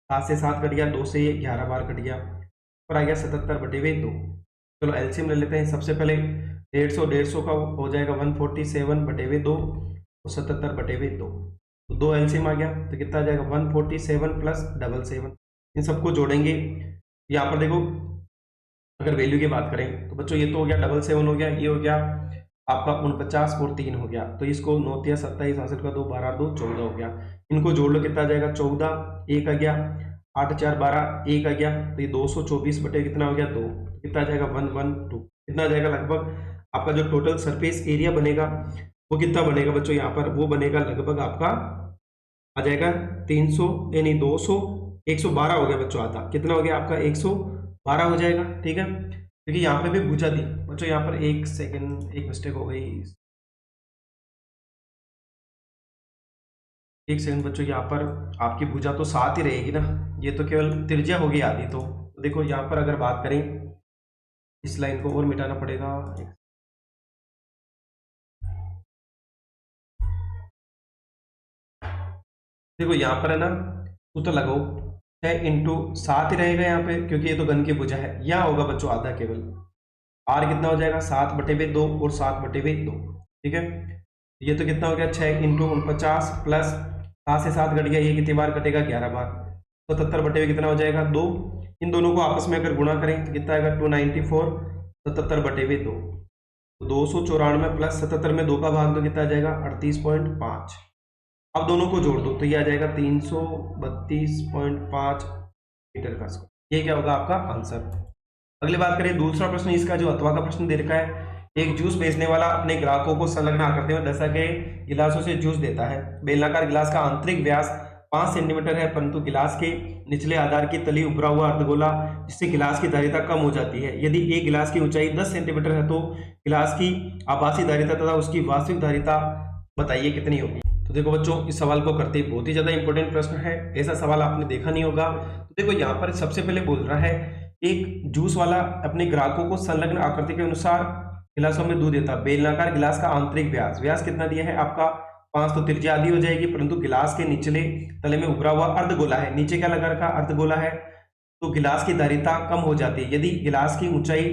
7 से 7 कट गया, 2 से ये 11 बार कट गया, पर आ गया 77 बटे में 2। चलो एलसीएम ले लेते हैं। सबसे पहले 150 का हो जाएगा 147 बटे में 2 और 77 बटे में 2, तो 2 एलसीएम आ गया, तो कितना आ जाएगा 147 प्लस 77। इन सबको जोड़ेंगे, यहाँ पर देखो अगर वैल्यू की बात करें तो बच्चों ये तो हो गया 77 हो गया, ये हो गया आपका 49 और 3 हो गया, तो इसको 9 3 27 67 का 2 12 2 14 हो गया। इनको जोड़ लो, कितना आ जाएगा 14, 1 आ गया, 8 4 12, 1 आ गया, तो ये 224 बटे कितना हो गया 2, कितना आ जाएगा 112, कितना आ जाएगा लगभग आपका जो टोटल सरफेस एरिया बनेगा वो कितना बनेगा बच्चों, यहाँ पर वो बनेगा लगभग आपका आ जाएगा 300 यानी 200 112 हो गया बच्चों, आधा कितना हो गया आपका 112 हो जाएगा। ठीक है, क्योंकि यहाँ पे भी भुजा थी बच्चों, यहाँ पर एक सेकंड एक मिस्टेक हो गई, एक सेकंड बच्चों, यहाँ पर आपकी भुजा तो साथ ही रहेगी ना, ये तो केवल त्रिज्या होगी आधी। तो देखो यहाँ पर अगर बात करें, इस लाइन को और मिटाना पड़ेगा। देखो यहाँ पर है ना, सूत्र लगाओ 6 इंटू 7 ही रहेगा यहाँ पे, क्योंकि ये तो घन की भुजा है, यहाँ होगा बच्चों आधा केवल, आर कितना हो जाएगा 7 बटे में 2 और 7 बटे में 2। ठीक है, ये तो कितना हो गया 6 इंटू 49 प्लस 7 से 7 कट गया, ये कितनी बार कटेगा 11 बार, 77 बटे में कितना हो जाएगा 2। इन दोनों को आपस में अगर गुणा करें तो कितना आएगा 294, 77 बटे में 2, तो 294 प्लस 77 में 2 का भाग दो, कितना आ जाएगा 38.5। अब दोनों को जोड़ दो तो ये आ जाएगा 332.5 मीटर का स्क्वायर। ये क्या होगा आपका आंसर। अगली बात करें दूसरा प्रश्न, इसका जो अथवा का प्रश्न दे रखा है, एक जूस बेचने वाला अपने ग्राहकों को संलग्न आकृति में दशा के गिलासों से जूस देता है। बेलनाकार गिलास का आंतरिक व्यास 5 सेंटीमीटर है, परंतु गिलास के निचले आधार की तली उभरा हुआ अर्धगोला जिससे गिलास की धारिता कम हो जाती है। यदि एक गिलास की ऊंचाई 10 सेंटीमीटर है तो गिलास की आभासी धारिता तथा उसकी वास्तविक धारिता बताइए कितनी होगी। तो देखो बच्चों, इस सवाल को करते ही बहुत ही ज्यादा इंपॉर्टेंट प्रश्न है, ऐसा सवाल आपने देखा नहीं होगा। तो देखो यहाँ पर सबसे पहले बोल रहा है, एक जूस वाला अपने ग्राहकों को संलग्न आकृति के अनुसार गिलासों में दूध देता। बेलनाकार गिलास का आंतरिक व्यास, व्यास कितना दिया है आपका 5, तो त्रिज्या आधी हो जाएगी, परंतु गिलास के निचले तले में उभरा हुआ अर्धगोला है, नीचे क्या लगा रखा अर्धगोला है, तो गिलास की धारिता कम हो जाती है। यदि गिलास की ऊंचाई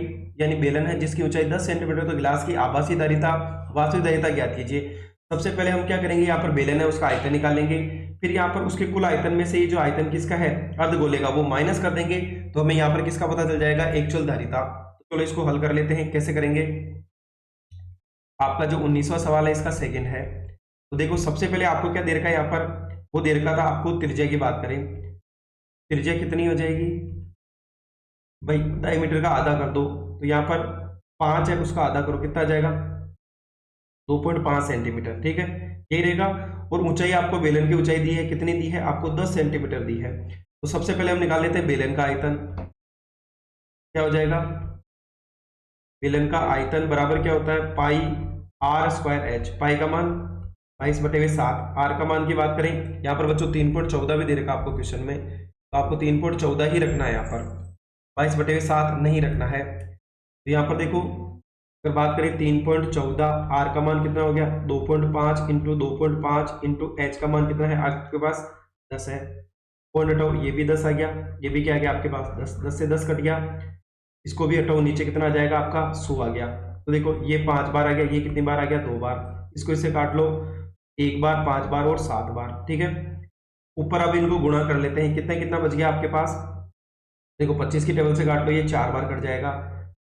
यानी बेलन है जिसकी ऊंचाई 10 सेंटीमीटर, तो गिलास की आभासी धारिता वास्तविक धारिता ज्ञात कीजिए। सबसे पहले हम क्या करेंगे, यहाँ पर बेलन है उसका आयतन निकालेंगे, फिर यहाँ पर उसके कुल आयतन में से ये जो आयतन किसका है अर्धगोले का वो माइनस कर देंगे, तो हमें यहाँ पर किसका पता चल जाएगा एक्चुअल धारिता। तो चलो इसको हल कर लेते हैं, कैसे करेंगे। आपका जो 19वां सवाल है इसका सेकंड है। तो देखो सबसे पहले आपको क्या दे रखा है, यहाँ पर वो दे रखा था आपको त्रिज्या की बात करें, त्रिज्या कितनी हो जाएगी भाई, डायमीटर का आधा कर दो, तो यहाँ पर 5 है उसका आधा करो, कितना आ जाएगा 2.5 सेंटीमीटर। ठीक है, ये रहेगा। और ऊंचाई आपको बेलन की ऊंचाई दी है, कितनी दी है आपको 10 सेंटीमीटर दी है। तो सबसे पहले हम निकाल लेते हैं बेलन का आयतन, क्या हो जाएगा, बेलन का आयतन बराबर क्या होता है पाई आर स्क्वायर एच, पाई का मान 22/7, आर का मान की बात करें यहाँ पर बच्चों 3.14 भी दे रखा आपको क्वेश्चन में, तो आपको 3.14 ही रखना है, यहाँ पर 22/7 नहीं रखना है। तो यहाँ पर देखो अगर बात करें 3.14, आर का मान कितना हो गया 2.5 इंटू 2.5 इंटू एच का मान कितना है आपके पास 10 है, पॉइंट हटाओ ये भी 10 आ गया, ये भी क्या आ गया आपके पास 10 से 10 कट गया, इसको भी हटाओ नीचे कितना आ जाएगा आपका 100 आ गया। तो देखो ये 5 बार आ गया, ये कितनी बार आ गया 2 बार, इसको इससे काट लो 1 बार 5 बार और 7 बार। ठीक है, ऊपर अब इनको गुणा कर लेते हैं, कितना कितना बच गया आपके पास, देखो 25 की टेबल से काट लो, ये 4 बार कट जाएगा,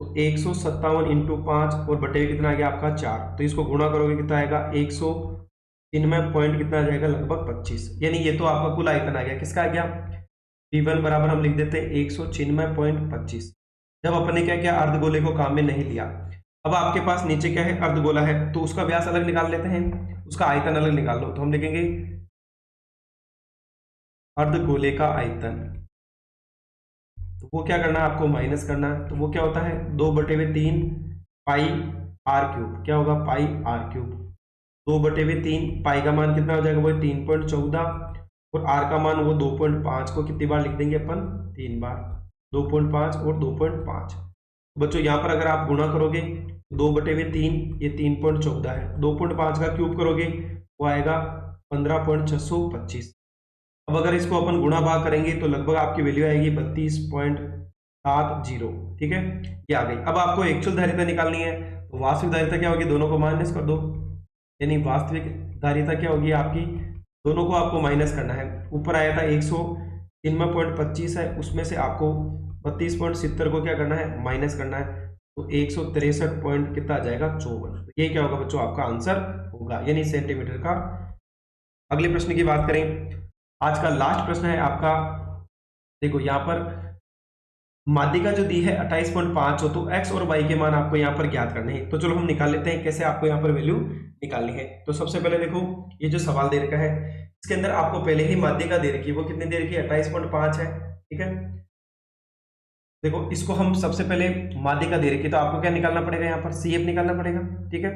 तो 157 इंटू 5 और बटे कितना आ गया आपका 4, तो इसको गुणा करोगे कितना आएगा 193 पॉइंट कितना आ जाएगा लगभग 25, यानी ये तो आपका कुल आयतन आ गया, किसका आ गया V1 बराबर हम लिख देते हैं 196.25। जब अपने क्या किया अर्धगोले को काम में नहीं लिया। अब आपके पास नीचे क्या है अर्धगोला है, तो उसका व्यास अलग निकाल लेते हैं, उसका आयतन अलग निकाल लो, तो हम लिखेंगे अर्धगोले का आयतन, तो वो क्या करना है आपको माइनस करना है, तो वो क्या होता है 2/3 पाई आर क्यूब, क्या होगा पाई आर क्यूब। 2/3, पाई का मान कितना हो जाएगा, वो 3.14, और आर का मान वो 2.5 को कितनी बार लिख देंगे अपन, 3 बार, 2.5 और 2.5। बच्चों यहाँ पर अगर आप गुणा करोगे 2/3, ये 3.14 है, 2.5 का क्यूब करोगे वो आएगा 15.625। अब अगर इसको अपन गुणा भाग करेंगे तो लगभग आपकी वैल्यू आएगी 32.70। ठीक है, ये आ गई। अब आपको एक्चुअल धारिता निकालनी है, तो वास्तविक धारिता क्या होगी, दोनों को माइनस कर दो, यानी वास्तविक धारिता क्या होगी आपकी, दोनों को आपको माइनस करना है। ऊपर आया था 193.25 है, उसमें से आपको 32.70 को क्या करना है, माइनस करना है, तो 163 पॉइंट कितना आ जाएगा, 54। ये क्या होगा बच्चों, आपका आंसर होगा, यानी सेंटीमीटर का। अगले प्रश्न की बात करें, आज का लास्ट प्रश्न है आपका, देखो यहाँ पर माध्यिका जो दी है 28.5 हो, तो x और y के मान आपको यहाँ पर ज्ञात करने हैं। तो चलो हम निकाल लेते हैं कैसे आपको यहाँ पर वैल्यू निकालनी है। तो सबसे पहले देखो, ये जो सवाल दे रखा है इसके अंदर आपको पहले ही माध्यिका दे रखी है, वो कितनी दे रखी है, 28.5 है। ठीक है, देखो इसको हम सबसे पहले माध्यिका दे रखी है, तो आपको क्या निकालना पड़ेगा, यहाँ पर CF निकालना पड़ेगा। ठीक है,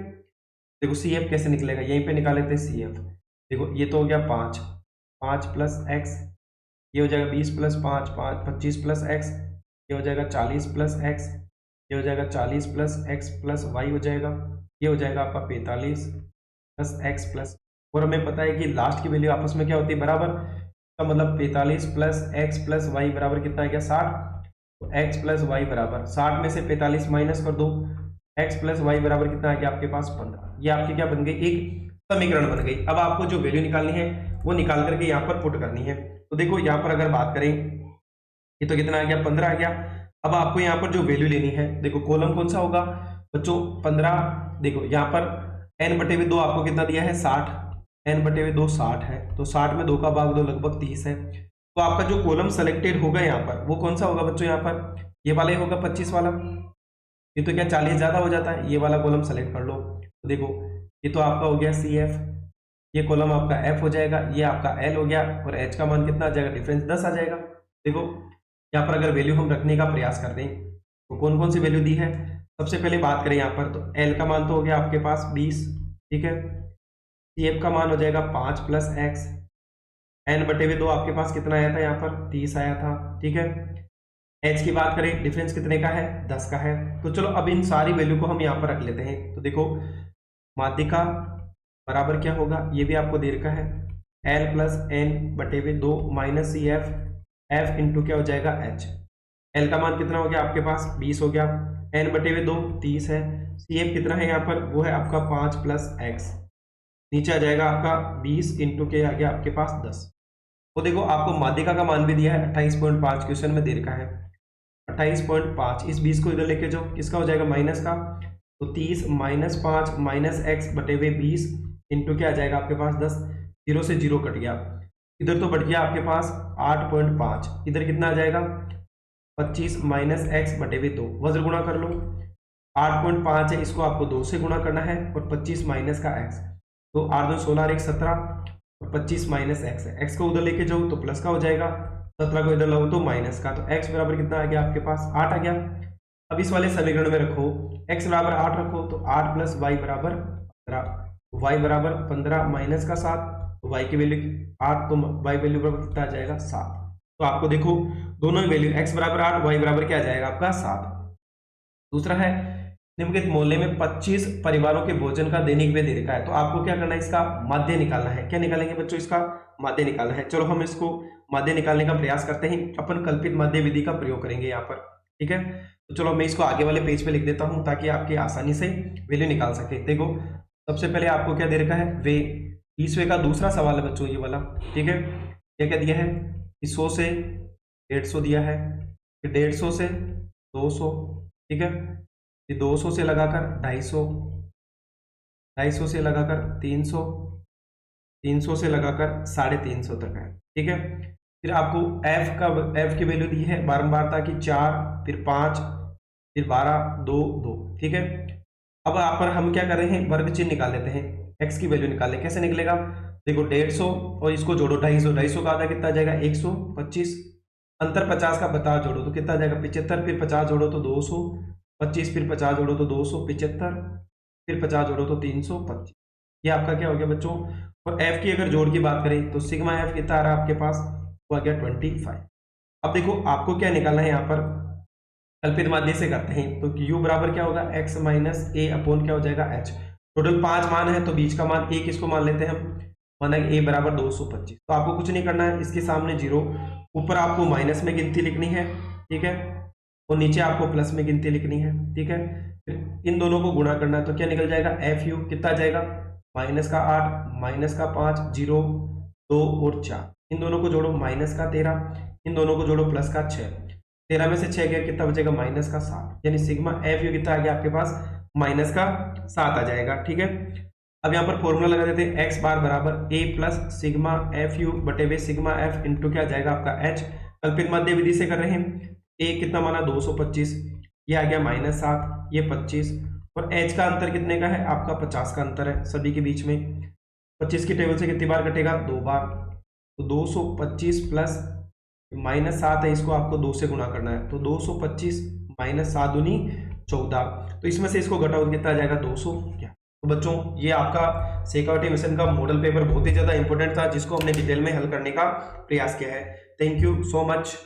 देखो CF कैसे निकलेगा, यहीं पे निकाल लेते हैं CF। देखो ये तो हो गया 5 प्लस x, ये हो जाएगा 20 प्लस 5 25 प्लस x, ये हो जाएगा 40 प्लस x, ये हो जाएगा 40 प्लस x प्लस y हो जाएगा, ये हो जाएगा आपका 45 प्लस x प्लस, और हमें पता है कि लास्ट की वैल्यू आपस में क्या होती है, बराबर, तो मतलब 45 प्लस x प्लस y बराबर कितना है, क्या 60। तो x प्लस y बराबर 60 में से 45 माइनस कर दो, x प्लस y बराबर कितना है, आपके पास 15। ये आपकी क्या बन गई, एक समीकरण बन गई। अब आपको जो वैल्यू निकालनी है वो निकाल करके यहाँ पर पुट करनी है। तो देखो यहाँ पर अगर बात करें, ये तो कितना आ गया, 15 आ गया। अब आपको यहाँ पर जो वैल्यू लेनी है, देखो कॉलम कौन सा होगा बच्चों, 15। देखो यहाँ पर n/2 आपको कितना दिया है, 60, n/2 60 है, तो 60 में 2 का भाग 2 लगभग 30 है। तो आपका जो कॉलम सेलेक्टेड होगा यहाँ पर वो कौन सा होगा बच्चों, यहाँ पर ये वाला ही होगा, 25 वाला। ये तो क्या 40 ज्यादा हो जाता है, ये वाला कॉलम सेलेक्ट कर लो। तो देखो ये तो आपका हो गया CF, ये कॉलम आपका F हो जाएगा, ये आपका L हो गया, और H का मान कितना आ जाएगा, डिफरेंस 10 आ जाएगा। देखो यहाँ पर अगर वैल्यू हम रखने का प्रयास करते हैं तो कौन कौन सी वैल्यू दी है, सबसे पहले बात करें यहाँ पर, तो L का मान तो हो गया आपके पास 20। ठीक है, CF का मान हो जाएगा 5 प्लस x, n/2 आपके पास कितना आया था, यहाँ पर 30 आया था। ठीक है, H की बात करें, डिफरेंस कितने का है, 10 का है। तो चलो अब इन सारी वैल्यू को हम यहाँ पर रख लेते हैं। तो देखो माध्यिका बराबर क्या होगा, ये भी आपको दे रखा है, L plus n/2 minus CF, F into क्या हो जाएगा H। L का मान कितना हो गया आपके पास, 20 हो गया, n/2 30 है, CF कितना है यहाँ पर, वो है आपका 5 प्लस x, नीचे आ जाएगा आपका 20 इंटू के आ गया आपके पास 10। तो देखो आपको माध्यिका का मान भी दिया है 28.5, क्वेश्चन में दे रखा है 28.5, इस 20 को इधर लेके जाओ, किसका हो जाएगा, माइनस का, तो 30 माइनस 5 माइनस x/20 इंटू क्या आ जाएगा आपके पास 10, 0 से 0 कट गया, इधर तो बढ़ गया आपके पास 8.5, इधर कितना आ जाएगा 25 माइनस x/2, वज्र गुणा कर लो, 8.5 है, इसको आपको 2 से गुणा करना है, और 25 माइनस का x, तो 8 2 16 और 1 17, और 25 माइनस x है, x को उधर लेके जाओ तो प्लस का हो जाएगा, 17 को इधर लाओ तो माइनस का, तो x बराबर कितना आ गया आपके पास 8 आ गया। अब इस वाले समीकरण में रखो, x बराबर 8 रखो, तो 8 प्लस y बराबर 15, y बराबर 15 माइनस का 7, तो y की वैल्यू 8, तो y वैल्यू बराबर कितना आ जाएगा 7। तो आपको देखो दोनों ही वैल्यू x बराबर 8, y बराबर क्या आ जाएगा आपका 7। दूसरा है निम्नलिखित मोहल्ले में 25 परिवारों के भोजन का दैनिक व्यय दे रखा है, तो आपको क्या करना है, इसका माध्य निकालना है। क्या निकालेंगे बच्चों, इसका माध्य निकालना है। चलो हम इसको माध्य निकालने का प्रयास करते हैं, अपन कल्पित माध्य विधि का प्रयोग करेंगे यहाँ पर। ठीक है, तो चलो मैं इसको आगे वाले पेज पे लिख देता हूँ ताकि आपके आसानी से वैल्यू निकाल सके। देखो सबसे पहले आपको क्या दे रखा है, वे, 20वें का दूसरा सवाल है बच्चों ये वाला। ठीक है, क्या क्या दिया है, 100 से 150 दिया है, फिर 150 से 200, ठीक है, ये 200 से लगाकर 250, 250 से लगाकर 300, 300 से लगाकर 350 तक है। ठीक है, फिर आपको f की वैल्यू दी है बारंबारता की 4, फिर 5, फिर 12, 2, 2। ठीक है, अब यहाँ पर हम क्या कर रहे हैं, वर्ग चिन्ह निकाल लेते हैं, x की वैल्यू निकालें। कैसे निकलेगा, देखो 150 और इसको जोड़ो 250, 250 का आधा कितना आ जाएगा 125, अंतर 50 का 50 जोड़ो तो कितना आ जाएगा 75, फिर 50 जोड़ो तो 200, 25 फिर 50 जोड़ो तो 275, फिर 50 जोड़ो तो 325। ये आपका क्या हो गया बच्चों। और एफ की अगर जोड़ की बात करें तो सिग्मा एफ कितना आ रहा है आपके पास, वो आ गया 25। अब देखो आपको क्या निकालना है यहाँ पर, कल्पित माध्य से करते हैं तो u बराबर क्या होगा x माइनस ए अपॉन क्या हो जाएगा h। टोटल 5 मान है तो बीच का मान a किसको मान लेते हैं हम, माना a बराबर 225। तो आपको कुछ नहीं करना है, इसके सामने 0, ऊपर आपको माइनस में गिनती लिखनी है, ठीक है, और नीचे आपको प्लस में गिनती लिखनी है, ठीक है। फिर इन दोनों को गुणा करना है तो क्या निकल जाएगा, एफ यू कितना आ जाएगा, माइनस का 8 माइनस का 5 0 2 और 4, इन दोनों को जोड़ो माइनस का 13, इन दोनों को जोड़ो प्लस का 6, 13 में से 6 गया कितना बचेगा, माइनस का 7, यानी सिग्मा एफ यू कितना आ गया आपके पास, माइनस का 7 आ जाएगा, ठीक है। अब यहाँ पर फॉर्मूला लगा देते हैं, एक्स बार बराबर ए प्लस सिग्मा एफ यू बटे हुए सिग्मा एफ इंटू क्या जाएगा आपका एच। कल्पित माध्य विधि से कर रहे हैं, ए कितना माना 225, ये आ गया माइनस 7, ये 25, और एच का अंतर कितने का है आपका 50 का अंतर है सभी के बीच में। 25 की टेबल से कितनी बार कटेगा, 2 बार, तो 225 प्लस माइनस 7 है, इसको आपको 2 से गुणा करना है, तो 225 माइनस 7 दूनी 14, तो इसमें से इसको घटाओ कितना आ जाएगा 211। तो बच्चों ये आपका सिक्योरिटी मिशन का मॉडल पेपर बहुत ही ज्यादा इंपॉर्टेंट था, जिसको हमने डिटेल में हल करने का प्रयास किया है। Thank you so much.